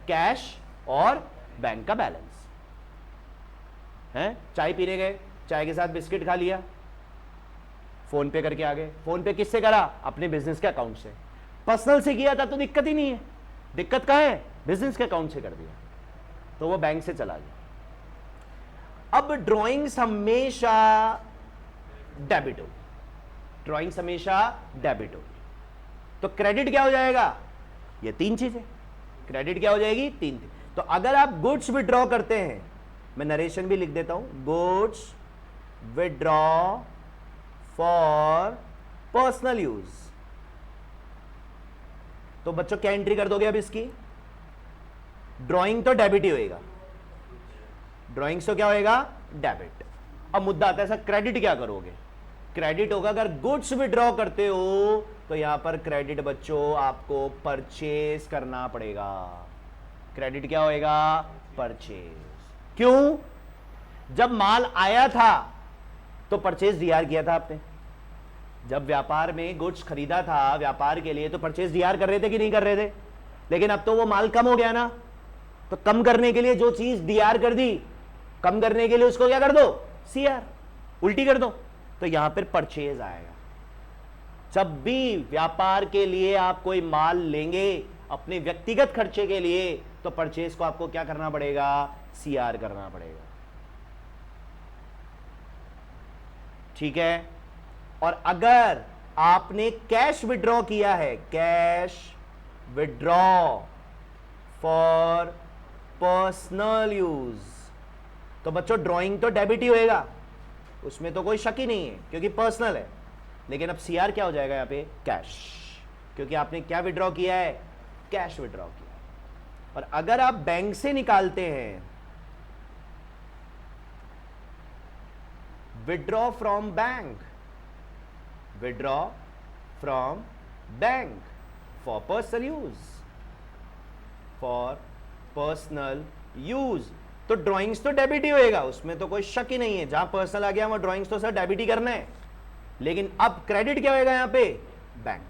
कैश और बैंक का बैलेंस है। चाय पीने गए, चाय के साथ बिस्किट खा लिया, फोन पे करके आ गए। फोन पे किससे करा? अपने बिजनेस के अकाउंट से। पर्सनल से किया था तो दिक्कत ही नहीं है। दिक्कत कहां है? बिजनेस के अकाउंट से कर दिया तो वो बैंक से चला गया। अब ड्राइंग्स हमेशा डेबिट होगी। ड्राइंग्स हमेशा डेबिट होगी। तो क्रेडिट क्या हो जाएगा? ये 3 चीजें। क्रेडिट क्या हो जाएगी? 3 चीज। तो अगर आप गुड्स विड्रॉ करते हैं, मैं नरेशन भी लिख देता हूं, goods withdraw for personal use, तो बच्चों क्या एंट्री कर दोगे अब इसकी? ड्राइंग तो डेबिट ही होएगा। ड्राइंग्स तो क्या होएगा? डेबिट। अब मुद्दा आता है सर क्रेडिट क्या करोगे? क्रेडिट होगा अगर गुड्स विड्रॉ करते हो तो यहां पर क्रेडिट बच्चों आपको परचेज करना पड़ेगा। क्रेडिट क्या होएगा? परचेज। क्यों? जब माल आया था तो परचेज डीआर किया था आपने। जब व्यापार में गुड्स खरीदा था व्यापार के लिए तो परचेज डीआर कर रहे थे कि नहीं कर रहे थे? लेकिन अब तो वो माल कम हो गया ना, तो कम करने के लिए जो चीज डीआर कर दी, कम करने के लिए उसको क्या कर दो? सीआर, उल्टी कर दो। तो यहां पर परचेज आएगा। जब भी व्यापार के लिए आप कोई माल लेंगे अपने व्यक्तिगत खर्चे के लिए, तो परचेज को आपको क्या करना पड़ेगा? सीआर करना पड़ेगा। ठीक है। और अगर आपने कैश विड्रॉ किया है, cash withdraw for personal use, तो बच्चों ड्राइंग तो डेबिट ही होएगा, उसमें तो कोई शक ही नहीं है क्योंकि पर्सनल है। लेकिन अब सीआर क्या हो जाएगा यहां पे? कैश, क्योंकि आपने क्या विड्रॉ किया है? कैश विड्रॉ किया। और अगर आप बैंक से निकालते हैं, withdraw from bank, withdraw from bank for personal use, for personal use, तो ड्राइंग्स तो डेबिट ही होएगा, उसमें तो कोई शक ही नहीं है। जहां पर्सनल आ गया वहां ड्राइंग्स तो सर डेबिट ही करना है। लेकिन अब क्रेडिट क्या होएगा यहां पे? बैंक,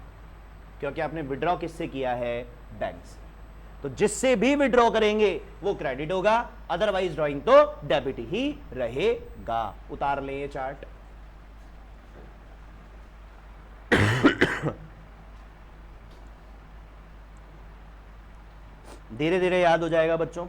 क्योंकि आपने विड्रॉ किससे किया है? बैंक से। तो जिससे भी विड्रॉ करेंगे वो क्रेडिट होगा, अदरवाइज ड्राइंग तो डेबिट ही रहेगा। उतार लें ये चार्ट। धीरे धीरे याद हो जाएगा बच्चों।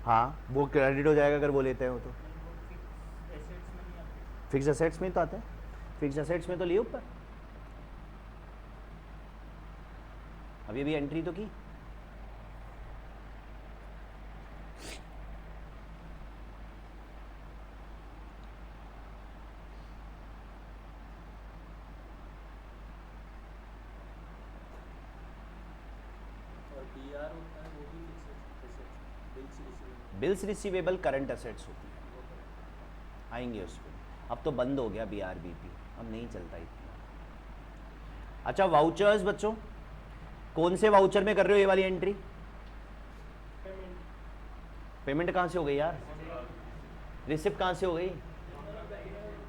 हाँ, वो क्रेडिट हो जाएगा अगर वो लेते हैं वो तो। फिक्स एसेट्स में तो आता है, फिक्स एसेट्स में तो लिए ऊपर, अभी अभी एंट्री तो की। बिल्स रिसीवेबल करंट एसेट्स होती है, आएंगे उस पर। अब तो बंद हो गया BRBP, अब नहीं चलता इतना। अच्छा वाउचर्स बच्चों, कौन से वाउचर में कर रहे हो ये वाली एंट्री? पेमेंट कहाँ से हो गई यार? रिसिप्ट कहाँ से हो गई?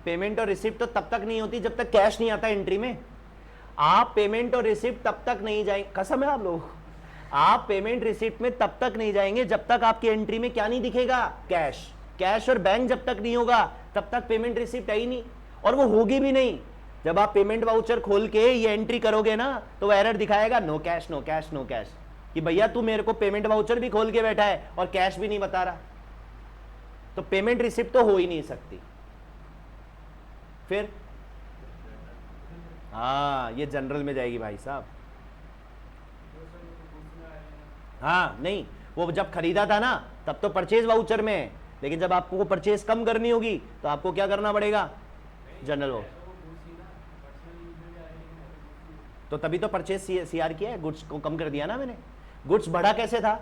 पेमेंट और रिसिप्ट तो तब तक नहीं होती जब तक कैश नहीं आता एंट्री में। आप पेमेंट और रिसिप्ट तब तक नहीं जाएंगे, कसम है आप लोग, आप पेमेंट रिसिप्ट में तब तक नहीं जाएंगे जब तक आपकी एंट्री में क्या नहीं दिखेगा? कैश। कैश और बैंक जब तक नहीं होगा तब तक पेमेंट रिसिप्ट है ही नहीं, और वो होगी भी नहीं। जब आप पेमेंट वाउचर खोल के ये एंट्री करोगे ना तो वो एरर दिखाएगा, no cash no cash no cash, कि भैया तू मेरे को पेमेंट वाउचर भी खोल के बैठा है और कैश भी नहीं बता रहा, तो पेमेंट रिसिप्ट तो हो ही नहीं सकती। फिर हाँ, ये जनरल में जाएगी भाई साहब। हाँ नहीं, वो जब खरीदा था ना तब तो परचेज वाउचर में है, लेकिन जब आपको परचेज कम करनी होगी तो आपको क्या करना पड़ेगा? General voucher. तो तभी तो परचेज CR किया है, गुड्स को कम कर दिया ना मैंने। गुड्स बढ़ा कैसे था?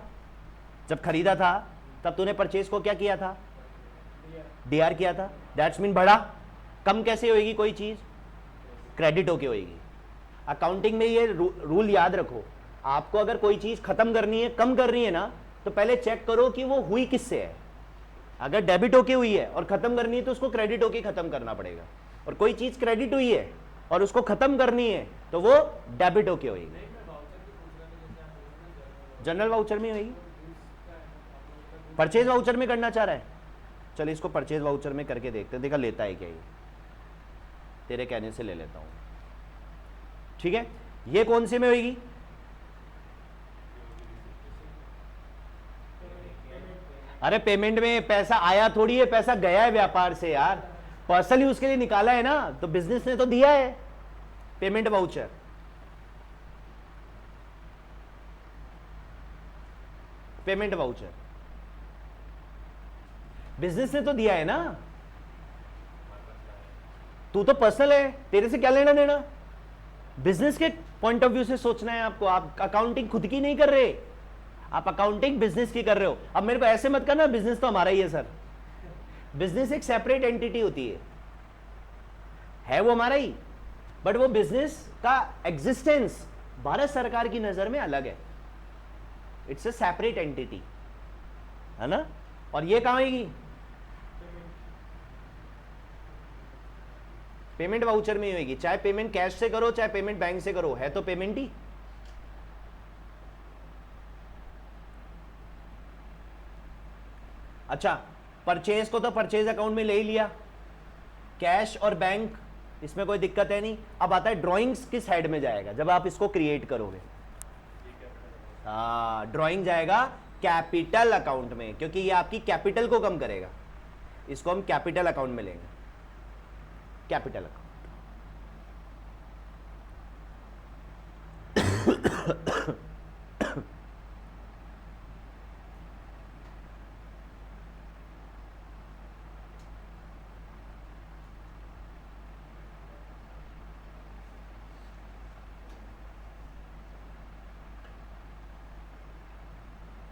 जब खरीदा था तब तूने परचेज को क्या किया था? DR किया था, दैट्स मीन बढ़ा। कम कैसे होगी कोई चीज? क्रेडिट होके होगी। अकाउंटिंग में ये रूल याद रखो, आपको अगर कोई चीज खत्म करनी है, कम करनी है ना, तो पहले चेक करो कि वो हुई किससे है। अगर डेबिट होके हुई है और खत्म करनी है तो उसको क्रेडिट होके खत्म करना पड़ेगा, और कोई चीज क्रेडिट हुई है और उसको खत्म करनी है तो वो डेबिट होके होगी। जनरल वाउचर में होगी, परचेज वाउचर में करना चाह रहा है, चलिए इसको परचेज वाउचर में करके देखते हैं, देखा लेता है क्या ये। तेरे कहने से ले लेता हूं, ठीक है। ये कौन से में होगी? अरे पेमेंट में पैसा आया थोड़ी है, पैसा गया है व्यापार से यार, पर्सनली उसके लिए निकाला है ना, तो बिजनेस ने तो दिया है payment voucher. Payment voucher business ने तो दिया है ना, तू तो पर्सनल है, तेरे से क्या लेना देना? बिजनेस के पॉइंट ऑफ व्यू से सोचना है आपको, आप अकाउंटिंग खुद की नहीं कर रहे, आप अकाउंटिंग बिजनेस की कर रहे हो। अब मेरे को ऐसे मत करना बिजनेस तो हमारा ही है सर, बिजनेस एक सेपरेट एंटिटी होती है वो हमारा ही, बट वो बिजनेस का एग्जिस्टेंस भारत सरकार की नजर में अलग है, इट्स अ सेपरेट एंटिटी, है ना। और ये कहां आएगी? पेमेंट वाउचर में ही होगी, चाहे पेमेंट कैश से करो चाहे पेमेंट बैंक से करो, है तो पेमेंट ही। अच्छा, परचेज को तो परचेज अकाउंट में ले ही लिया, कैश और बैंक इसमें कोई दिक्कत है नहीं। अब आता है ड्राइंग्स किस हेड में जाएगा जब आप इसको क्रिएट करोगे? ड्राइंग जाएगा कैपिटल अकाउंट में, क्योंकि ये आपकी कैपिटल को कम करेगा, इसको हम कैपिटल अकाउंट में लेंगे, कैपिटल अकाउंट।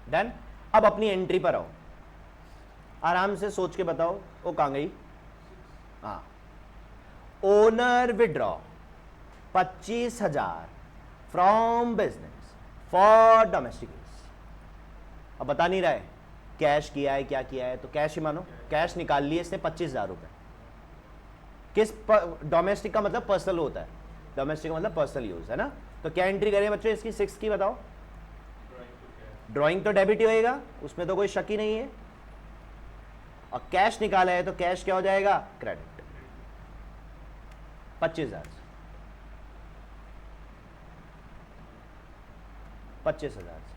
डन। अब अपनी एंट्री पर आओ, आराम से सोच के बताओ वो कहां गई। हाँ, owner withdraw 25,000 from business for domestic use. अब बता नहीं रहा है कैश किया है क्या किया है, तो कैश ही मानो, कैश निकाल लिए इसने 25,000 रुपए। किस डोमेस्टिक का मतलब पर्सनल होता है, डोमेस्टिक का मतलब पर्सनल यूज है ना। तो क्या एंट्री करें बच्चों इसकी 6 की, बताओ। ड्राइंग तो डेबिट ही होएगा, उसमें तो कोई शक ही नहीं है। और कैश निकाला है तो कैश क्या हो जाएगा, क्रेडिट 25,000 से 25,000 से।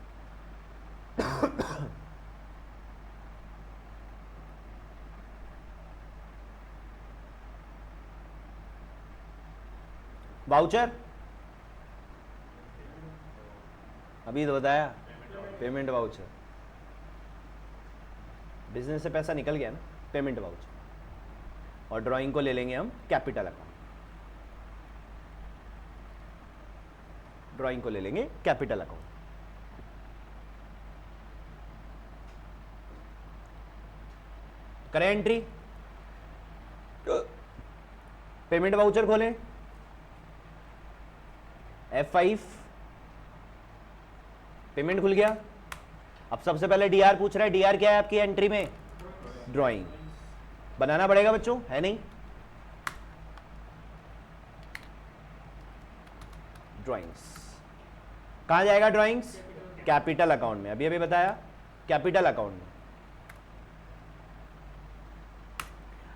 वाउचर अभी तो बताया, पेमेंट वाउचर, बिजनेस से पैसा निकल गया ना, पेमेंट वाउचर। और ड्राइंग को ले लेंगे हम कैपिटल अकाउंट, ड्राइंग को ले लेंगे कैपिटल अकाउंट। करें एंट्री, पेमेंट वाउचर खोलें, F5, पेमेंट खुल गया। अब सबसे पहले डीआर पूछ रहा है, डीआर क्या है आपकी एंट्री में, ड्राइंग बनाना पड़ेगा बच्चों, है नहीं। ड्राइंग्स कहां जाएगा, ड्राइंग्स कैपिटल अकाउंट में, अभी अभी बताया कैपिटल अकाउंट में।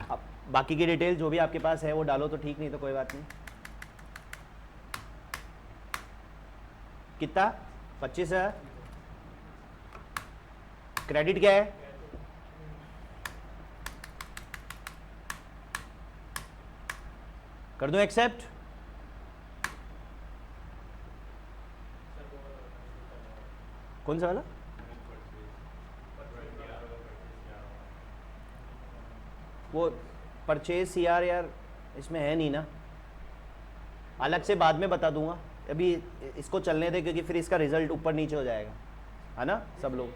अब बाकी की डिटेल जो भी आपके पास है वो डालो तो ठीक, नहीं तो कोई बात नहीं। कितना, 25,000। क्रेडिट क्या है, कर दूं एक्सेप्ट, कौन सा वाला, वो परचेज सीआर यार इसमें है नहीं ना, अलग से बाद में बता दूंगा, अभी इसको चलने दे क्योंकि फिर इसका रिजल्ट ऊपर नीचे हो जाएगा, है ना सब लोग।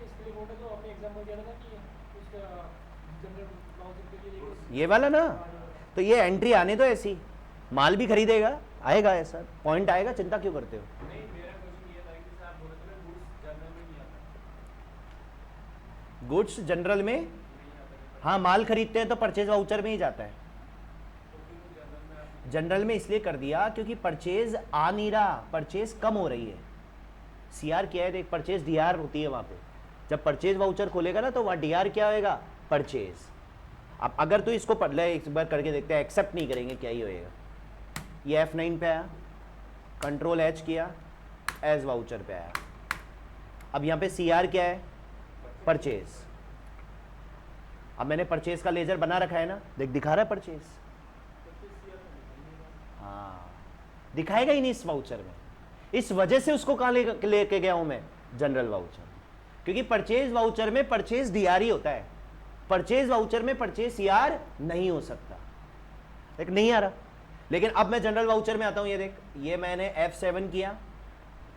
ये वाला ना, तो ये एंट्री आने दो ऐसी, माल भी खरीदेगा, आएगा ऐसा पॉइंट आएगा, चिंता क्यों करते हो। गुड्स जनरल में, हाँ माल खरीदते हैं तो परचेज वाउचर में ही जाता है। जनरल में इसलिए कर दिया क्योंकि परचेज आ नहीं रहा, परचेज कम हो रही है। सीआर क्या है, एक परचेज डीआर होती है वहां पे, जब परचेज वाउचर खोलेगा ना तो वहां डीआर क्या होएगा, परचेज। अब अगर तो इसको पढ़ ले, एक बार करके देखते हैं, एक्सेप्ट नहीं करेंगे क्या ही होएगा। ये F9 पे आया, कंट्रोल H किया, एज वाउचर पे आया। अब यहाँ पे सीआर क्या है, परचेज। अब मैंने परचेज का लेजर बना रखा है ना, देख दिखा रहा है परचेज, हाँ दिखाएगा ही नहीं इस वाउचर में, इस वजह से उसको कहां लेके गया हूं मैं, जनरल वाउचर, क्योंकि परचेज वाउचर में परचेज डीआर ही होता है, परचेज वाउचर में परचेज सीआर नहीं हो सकता। देख नहीं आ रहा, लेकिन अब मैं जनरल वाउचर में आता हूं, ये देख, ये मैंने F7 किया,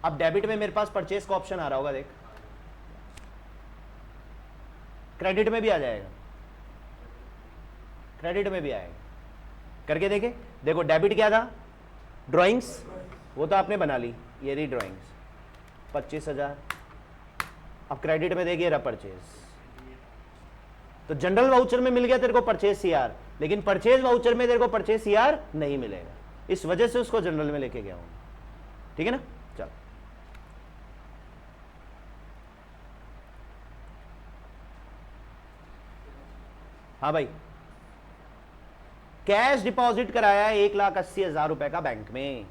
अब डेबिट में मेरे पास परचेज का ऑप्शन आ रहा होगा, देख क्रेडिट में भी आ जाएगा, क्रेडिट में भी आएगा, करके देखे। देखो डेबिट क्या था, ड्राइंग्स, वो तो आपने बना ली, ये रही ड्राइंग्स 25,000। अब क्रेडिट में देखिए रहा परचेज, तो जनरल वाउचर में मिल गया तेरे को परचेज सीआर, लेकिन परचेज वाउचर में तेरे को परचेज सीआर नहीं मिलेगा, इस वजह से उसको जनरल में लेके गया हूं, ठीक है ना। चल हाँ भाई, कैश डिपॉजिट कराया 1,80,000 रुपए का बैंक में,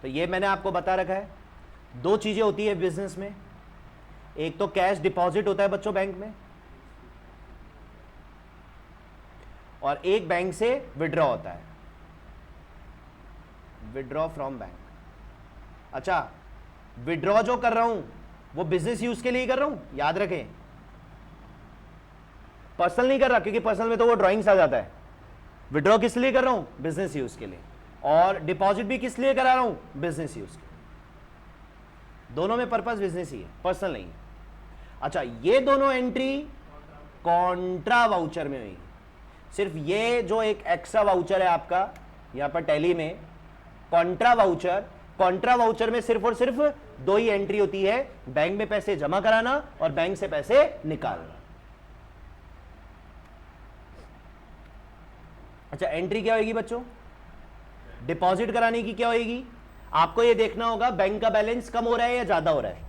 तो ये मैंने आपको बता रखा है। दो चीजें होती है बिजनेस में, एक तो कैश डिपॉजिट होता है बच्चों बैंक में, और एक बैंक से विड्रॉ होता है, विड्रॉ फ्रॉम बैंक। अच्छा, विड्रॉ जो कर रहा हूं वो बिजनेस यूज के लिए कर रहा हूं, याद रखें, पर्सनल नहीं कर रहा, क्योंकि पर्सनल में तो वो ड्राइंग्स आ जाता है। विड्रॉ किस लिए कर रहा हूं, बिजनेस यूज के लिए, और डिपॉजिट भी किस लिए करा रहा हूं, बिजनेस यूज के लिए। दोनों में पर्पस बिजनेस ही है, पर्सनल नहीं है। अच्छा, ये दोनों एंट्री कॉन्ट्रा वाउचर में हुई। सिर्फ ये जो एक एक्स्ट्रा वाउचर है आपका यहां पर टैली में, कॉन्ट्रा वाउचर में सिर्फ और सिर्फ दो ही एंट्री होती है, बैंक में पैसे जमा कराना और बैंक से पैसे निकालना। अच्छा, एंट्री क्या होगी बच्चों? डिपॉजिट कराने की क्या होगी? आपको यह देखना होगा बैंक का बैलेंस कम हो रहा है या ज्यादा हो रहा है।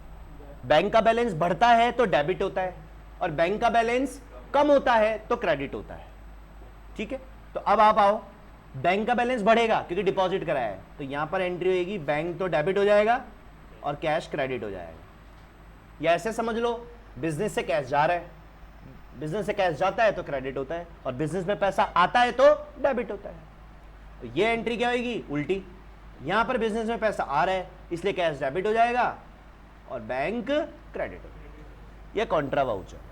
बैंक का बैलेंस बढ़ता है तो डेबिट होता है, और बैंक का बैलेंस कम होता है तो क्रेडिट होता है। ठीक है, तो अब आप आओ, बैंक का बैलेंस बढ़ेगा क्योंकि डिपॉजिट कराया है, तो यहां पर एंट्री होगी, बैंक तो डेबिट हो जाएगा और कैश क्रेडिट हो जाएगा। या ऐसे समझ लो, बिजनेस से कैश जा रहा है, बिजनेस से कैश जाता है तो क्रेडिट होता है, और बिजनेस में पैसा आता है तो डेबिट होता है। तो ये एंट्री क्या होगी? उल्टी। यहां पर बिजनेस में पैसा आ रहा है इसलिए कैश डेबिट हो जाएगा और बैंक क्रेडिट हो जाएगा। यह कॉन्ट्रा वाउचर।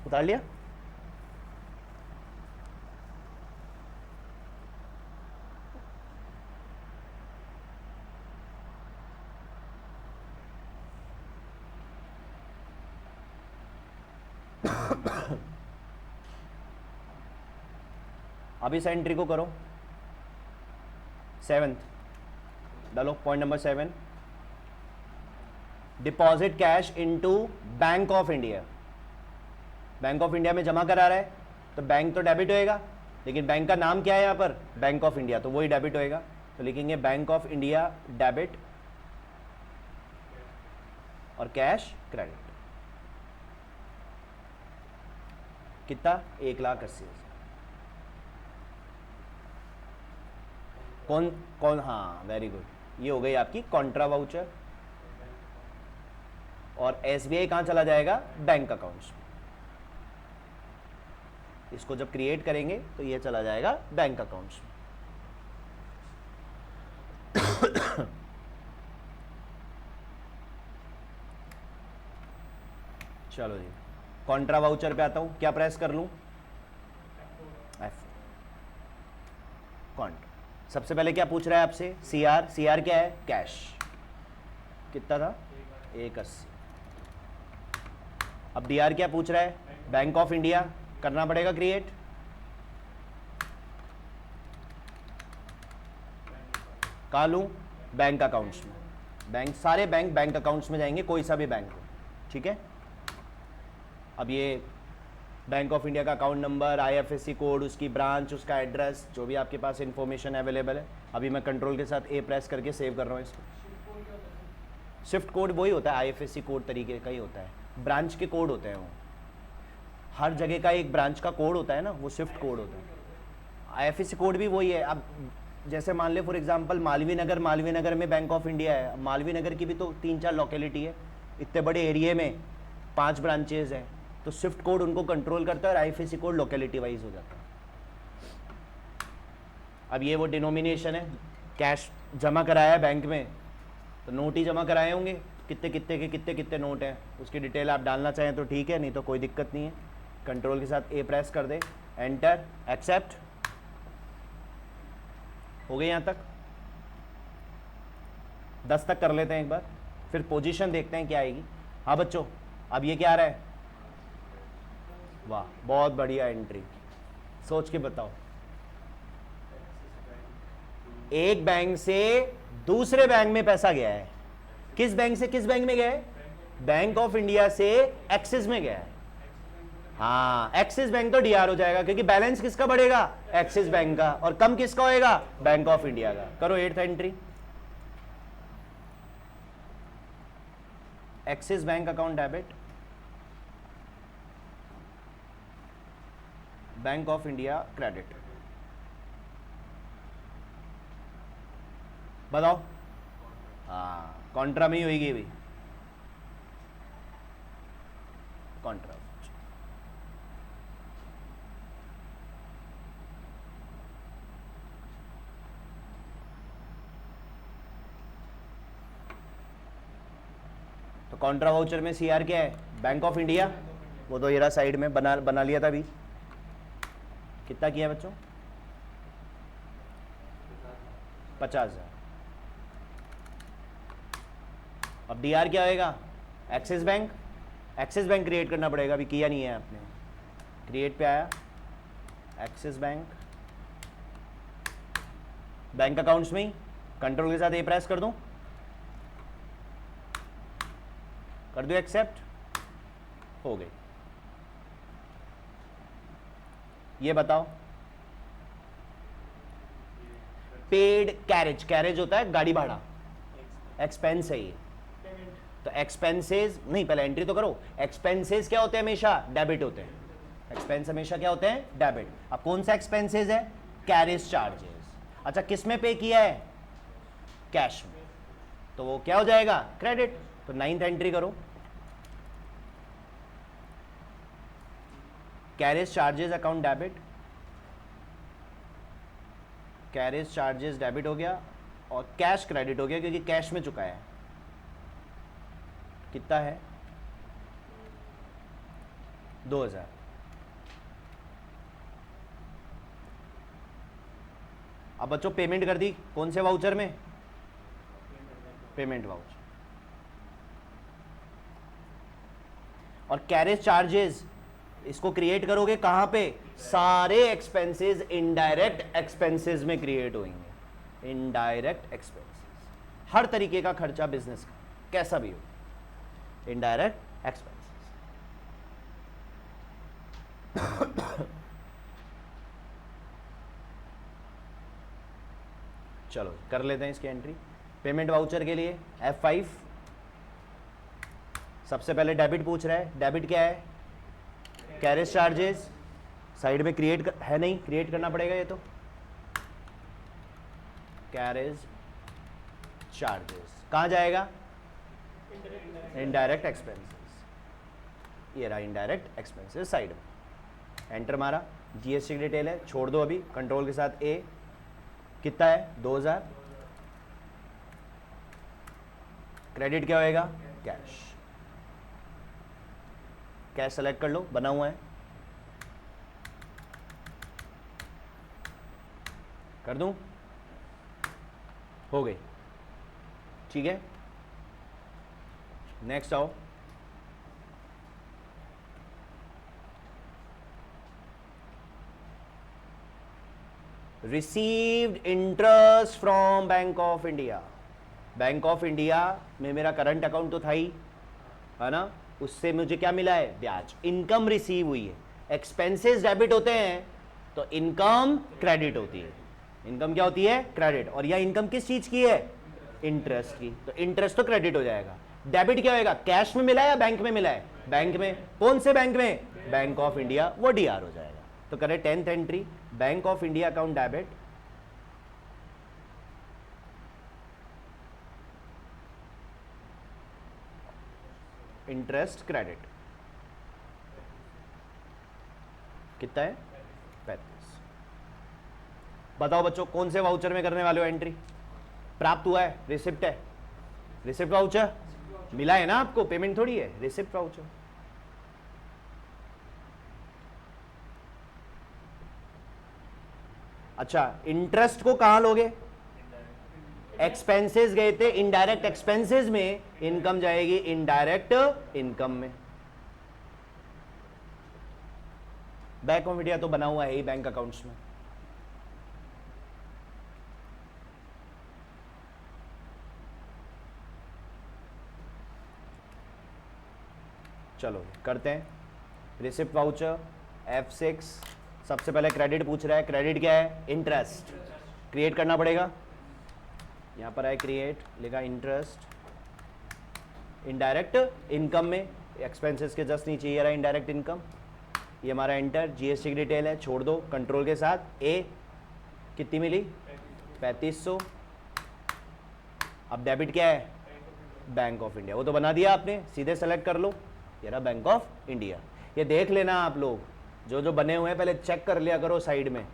उतार लिया? अब इस एंट्री को करो, 7th डालो, point number 7, deposit cash into bank of India. Bank of India में जमा करा रहा है तो बैंक तो डेबिट होएगा, लेकिन बैंक का नाम क्या है यहां पर? बैंक ऑफ इंडिया, तो वही डेबिट होएगा। तो लिखेंगे बैंक ऑफ इंडिया डेबिट और कैश क्रेडिट। कितना? 1,80,000। कौन कौन? हाँ, वेरी गुड, ये हो गई आपकी कॉन्ट्रा वाउचर। और एसबीआई कहां चला जाएगा? बैंक अकाउंट्स में। इसको जब क्रिएट करेंगे तो ये चला जाएगा बैंक अकाउंट्स में। चलो जी, कॉन्ट्रा वाउचर पे आता हूं, क्या प्रेस कर लूं? F। कॉन्ट्रा। सबसे पहले क्या पूछ रहा है आपसे? सीआर। सीआर क्या है? कैश। कितना था? 1,80। अब डीआर क्या पूछ रहा है? Bank of India. करना पड़ेगा क्रिएट। कहाँ लूं? बैंक अकाउंट्स में। बैंक, सारे बैंक बैंक अकाउंट्स में जाएंगे, कोई सा भी बैंक हो। ठीक है, अब ये बैंक ऑफ इंडिया का अकाउंट नंबर, आईएफएससी कोड, उसकी ब्रांच, उसका एड्रेस, जो भी आपके पास इंफॉर्मेशन अवेलेबल है। अभी मैं कंट्रोल के साथ ए प्रेस करके सेव कर रहा हूँ इसको। स्विफ्ट कोड वही होता है, आईएफएससी कोड तरीके का ही होता है, ब्रांच के कोड होते हैं वो। हर जगह का एक ब्रांच का कोड होता है ना, वो स्विफ्ट कोड होता है। आईएफएससी कोड भी वही है। अब जैसे मान ले फॉर एग्जांपल मालवीय नगर में बैंक ऑफ इंडिया है। मालवीय नगर की भी तो 3-4 लोकेलिटी है, इतने बड़े एरिया में 5 ब्रांचेज हैं, तो स्विफ्ट कोड उनको कंट्रोल करता है और आईएफएससी कोड लोकेलिटी वाइज हो जाता है। अब ये वो डिनोमिनेशन है, कैश जमा कराया है बैंक में तो नोट ही जमा कराए होंगे, कितने कितने के कितने कितने नोट हैं, उसकी डिटेल आप डालना चाहें तो ठीक है, नहीं तो कोई दिक्कत नहीं है। कंट्रोल के साथ ए प्रेस कर दे, एंटर, एक्सेप्ट। हो गए यहाँ तक? 10 तक कर लेते हैं एक बार, फिर पोजीशन देखते हैं क्या आएगी। हाँ बच्चों, अब ये क्या आ रहा है? वाह, बहुत बढ़िया एंट्री। सोच के बताओ, एक बैंक से दूसरे बैंक में पैसा गया है। किस बैंक से किस बैंक में गया है? बैंक ऑफ इंडिया से एक्सिस में गया है। हाँ, एक्सिस बैंक तो डीआर हो जाएगा क्योंकि बैलेंस किसका बढ़ेगा? एक्सिस बैंक का, और कम किसका होएगा? बैंक ऑफ इंडिया का। करो 8th entry. Axis bank account debit, bank of India credit. बताओ। हाँ, कॉन्ट्रा में ही होगी भाई, कॉन्ट्रा। तो कॉन्ट्रा वाउचर में सीआर क्या है? Bank of India. वो तो येरा साइड में बना लिया था अभी। कितना किया बच्चों? 50,000। अब डीआर क्या होएगा? Axis bank. Axis bank create करना पड़ेगा, अभी किया नहीं है आपने। क्रिएट पे आया, एक्सिस बैंक, बैंक अकाउंट्स में ही कंट्रोल के साथ ए प्रेस कर दूं, कर दो एक्सेप्ट, हो गई। ये बताओ, पेड कैरेज, कैरेज होता है गाड़ी भाड़ा, एक्सपेंस है ये। तो एक्सपेंसेस नहीं, पहले एंट्री तो करो। एक्सपेंसेस क्या होते हैं? हमेशा डेबिट होते हैं। एक्सपेंस हमेशा क्या होते हैं? डेबिट। अब कौन सा एक्सपेंसेस है? Carriage charges. अच्छा, किस में पे किया है? कैश में, तो वो क्या हो जाएगा? क्रेडिट। तो 9th एंट्री करो, carriage charges account debit, carriage charges debit हो गया और कैश क्रेडिट हो गया क्योंकि कैश में चुका है। कितना है? 2000। अब बच्चों पेमेंट कर दी, कौन से वाउचर में? Payment voucher. और कैरेज चार्जेस इसको क्रिएट करोगे कहां पे? सारे एक्सपेंसेस इनडायरेक्ट एक्सपेंसेस में क्रिएट होंगे। इनडायरेक्ट एक्सपेंसेस, हर तरीके का खर्चा बिजनेस का कैसा भी हो, इनडायरेक्ट एक्सपेंसेस। चलो कर लेते हैं इसकी एंट्री। पेमेंट वाउचर के लिए F5, सबसे पहले डेबिट पूछ रहा है। डेबिट क्या है? Carriage charges. साइड में है नहीं, क्रिएट करना पड़ेगा ये तो। कैरेज चार्जेस कहां जाएगा? Indirect expenses. ये रहा इनडायरेक्ट एक्सपेंसेस साइड में। एंटर मारा, जीएसटी की डिटेल है, छोड़ दो अभी, कंट्रोल के साथ ए। कितना है? 2000। क्रेडिट क्या होएगा? कैश। कैश सेलेक्ट कर लो, बना हुआ है, कर दूं, हो गई। ठीक है, नेक्स्ट आओ। Received interest from bank of India. Bank of India में मेरा करंट अकाउंट तो था ही, है ना, उससे मुझे क्या मिला है? ब्याज। इनकम रिसीव हुई है। एक्सपेंसेस डेबिट होते हैं तो इनकम क्रेडिट होती है। इनकम क्या होती है? क्रेडिट। और यह इनकम किस चीज की है? इंटरेस्ट की। तो इंटरेस्ट तो क्रेडिट हो जाएगा। डेबिट क्या होएगा? कैश में मिला है या बैंक में मिला है? बैंक में। कौन से बैंक में? बैंक ऑफ इंडिया, वो डीआर हो जाएगा। तो करें 10th entry, bank of India account debit, interest credit. कितना है? 35। बताओ बच्चों, कौन से वाउचर में करने वाले हो एंट्री? प्राप्त हुआ है, रिसिप्ट है। रिसिप्ट वाउचर मिला है ना आपको, पेमेंट थोड़ी है, रिसिप्ट वाउचर। अच्छा, इंटरेस्ट को कहां लोगे? एक्सपेंसेस गए थे इनडायरेक्ट एक्सपेंसेस में, इनकम जाएगी इनडायरेक्ट इनकम में। बैंक ऑफ इंडिया तो बना हुआ है ही बैंक अकाउंट्स में। चलो करते हैं। रिसिप्ट वाउचर F6, सबसे पहले क्रेडिट पूछ रहा है। क्रेडिट क्या है? इंटरेस्ट। क्रिएट करना पड़ेगा, यहां पर है क्रिएट, लिखा इंटरेस्ट, इनडायरेक्ट इनकम में, एक्सपेंसेस के जस्ट नीचे ये रहा इनडायरेक्ट इनकम, ये हमारा एंटर, जीएसटी की डिटेल है, छोड़ दो कंट्रोल के साथ। ए कितनी मिली 3500। अब डेबिट क्या है बैंक ऑफ इंडिया, वो तो बना दिया आपने, सीधे सेलेक्ट कर लो, ये रहा बैंक ऑफ इंडिया। ये देख लेना आप लोग जो जो बने हुए हैं पहले चेक कर लिया करो साइड में।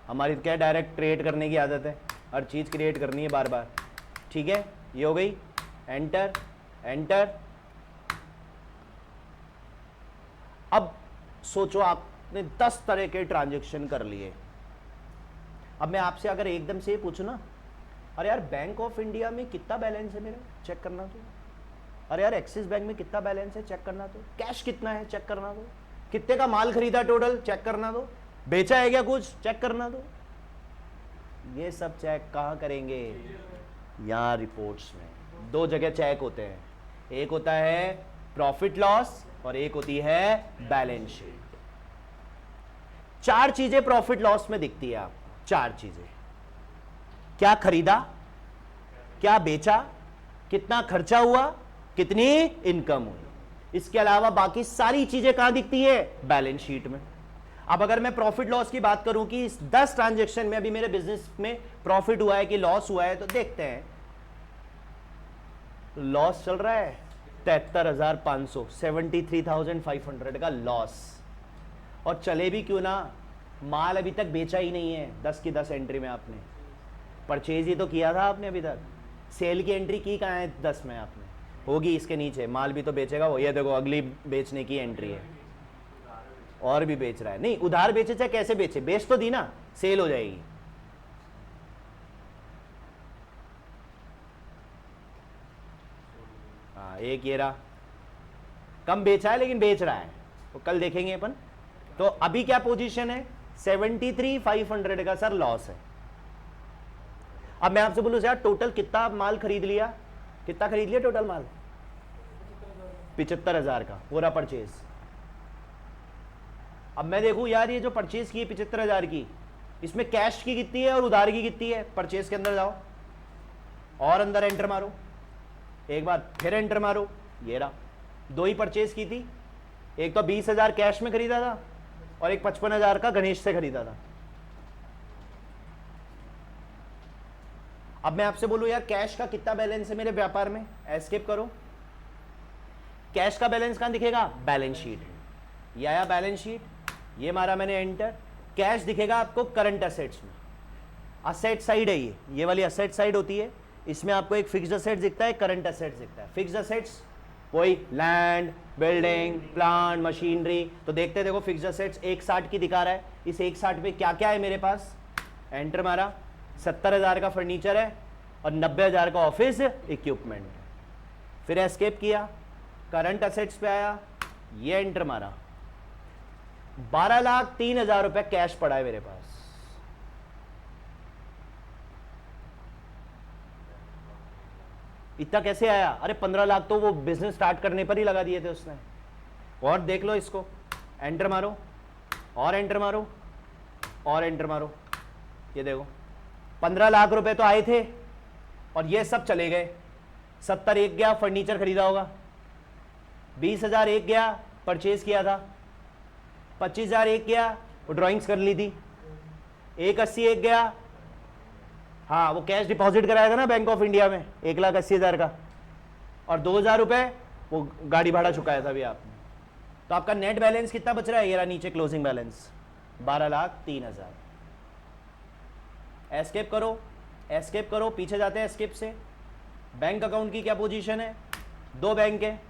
हमारी क्या डायरेक्ट क्रिएट करने की आदत है, हर चीज़ क्रिएट करनी है बार बार। ठीक है, ये हो गई, एंटर एंटर। अब सोचो आपने 10 तरह के ट्रांजैक्शन कर लिए। अब मैं आपसे अगर एकदम से पूछूं ना, अरे यार बैंक ऑफ इंडिया में कितना बैलेंस है मेरा, चेक करना तो। अरे यार एक्सिस बैंक में कितना बैलेंस है, चेक करना तो। कैश कितना है, चेक करना तो। कितने का माल खरीदा टोटल, चेक करना तो। बेचा है क्या कुछ, चेक करना तो। ये सब चेक कहाँ करेंगे, यहाँ रिपोर्ट्स में। 2 जगह चेक होते हैं, एक होता है प्रॉफिट लॉस और एक होती है बैलेंस शीट। 4 चीजें प्रॉफिट लॉस में दिखती है आपको, 4 चीजें। क्या खरीदा, क्या बेचा, कितना खर्चा हुआ, कितनी इनकम हुई। इसके अलावा बाकी सारी चीजें कहां दिखती है, बैलेंस शीट में। अब अगर मैं प्रॉफिट लॉस की बात करूं कि इस 10 ट्रांजैक्शन में अभी मेरे बिजनेस में प्रॉफिट हुआ है कि लॉस हुआ है, तो देखते हैं। लॉस चल रहा है 73,500, 73,500 का लॉस। और चले भी क्यों ना, माल अभी तक बेचा ही नहीं है। 10 की 10 एंट्री में आपने परचेज ही तो किया था आपने, अभी तक सेल की एंट्री की कहाँ है 10 में आपने, होगी इसके नीचे, माल भी तो बेचेगा वो। ये देखो अगली बेचने की एंट्री है, और भी बेच रहा है। नहीं उधार बेचे चाहे कैसे बेचे, बेच तो दी ना, सेल हो जाएगी। हाँ एक ये रहा, कम बेचा है लेकिन बेच रहा है, तो कल देखेंगे अपन। तो अभी क्या पोजीशन है, 73,500 का सर लॉस है। अब मैं आपसे बोलूं यार टोटल कितना माल खरीद लिया, कितना खरीद लिया टोटल माल, 75,000 का, पूरा परचेज। अब मैं देखूं यार ये जो परचेज की है 75,000 की, इसमें कैश की कितनी है और उधार की कितनी है। परचेज के अंदर जाओ और अंदर एंटर मारो, एक बार फिर एंटर मारो, ये रहा। 2 ही परचेज की थी, एक तो 20,000 कैश में खरीदा था और एक 55,000 का गणेश से खरीदा था। अब मैं आपसे बोलूं यार कैश का कितना बैलेंस है मेरे व्यापार में, एस्केप करो। कैश का बैलेंस कहां दिखेगा, बैलेंस शीट। ये आया बैलेंस शीट, ये मारा मैंने एंटर। कैश दिखेगा आपको करंट असेट्स में, असेट साइड है ये वाली असेट साइड होती है। इसमें आपको एक फिक्स्ड असेट्स दिखता है, करंट असेट्स दिखता है। फिक्स्ड असेट्स वही लैंड, बिल्डिंग, प्लांट, मशीनरी। तो देखते देखो फिक्स्ड असेट्स 160 की दिखा रहा है। इस 160 पे क्या क्या है मेरे पास, एंटर मारा। 70,000 का फर्नीचर है और 90,000 का ऑफिस इक्विपमेंट है। फिर एस्केप किया, करंट असेट्स पे आया, ये एंटर मारा। 12,03,000 रुपए कैश पड़ा है मेरे पास। इतना कैसे आया, अरे 15 लाख तो वो बिजनेस स्टार्ट करने पर ही लगा दिए थे उसने। और देख लो इसको, एंटर मारो और एंटर मारो और एंटर मारो, ये देखो 15 लाख रुपए तो आए थे और ये सब चले गए। 70 एक गया, फर्नीचर खरीदा होगा। 20,000 एक गया, परचेज किया था। 25,000 एक गया, वो ड्राइंग्स कर ली थी। 180 एक गया, हाँ वो कैश डिपॉजिट कराया था ना बैंक ऑफ इंडिया में 1,80,000 का। और 2,000 रुपए वो गाड़ी भाड़ा चुकाया था अभी आपने। तो आपका नेट बैलेंस कितना बच रहा है, ये रहा नीचे क्लोजिंग बैलेंस 12,03,000। एस्केप करो, एस्केप करो, पीछे जाते हैं एस्केप से। बैंक अकाउंट की क्या पोजीशन है, 2 बैंक है।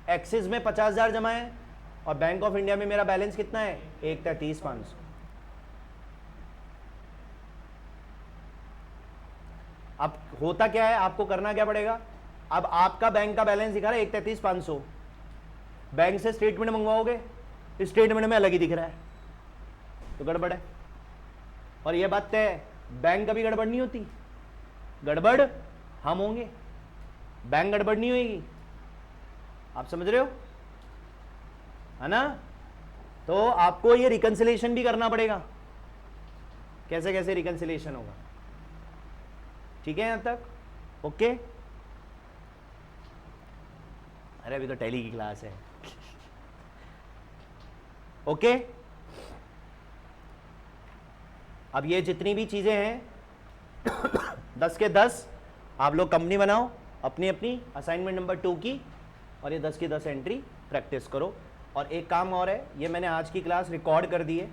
एक्सिस में 50,000 जमा है और बैंक ऑफ इंडिया में मेरा बैलेंस कितना है, 1,33,500। अब होता क्या है, आपको करना क्या पड़ेगा, अब आपका बैंक का बैलेंस दिखा रहा है 1,33,500। बैंक से स्टेटमेंट मंगवाओगे, स्टेटमेंट में अलग ही दिख रहा है, तो गड़बड़ है। और यह बात तय, बैंक कभी गड़बड़ नहीं होती, गड़बड़ हम होंगे, बैंक गड़बड़ नहीं होगी। आप समझ रहे हो, है ना। तो आपको ये रिकंसिलेशन भी करना पड़ेगा, कैसे कैसे रिकंसिलेशन होगा, ठीक है यहां तक, ओके। अरे अभी तो टैली की क्लास है। ओके, अब ये जितनी भी चीजें हैं 10 के 10 आप लोग कंपनी बनाओ अपनी अपनी असाइनमेंट नंबर 2 की, और ये 10 की 10 एंट्री प्रैक्टिस करो। और एक काम और है, ये मैंने आज की क्लास रिकॉर्ड कर दी है,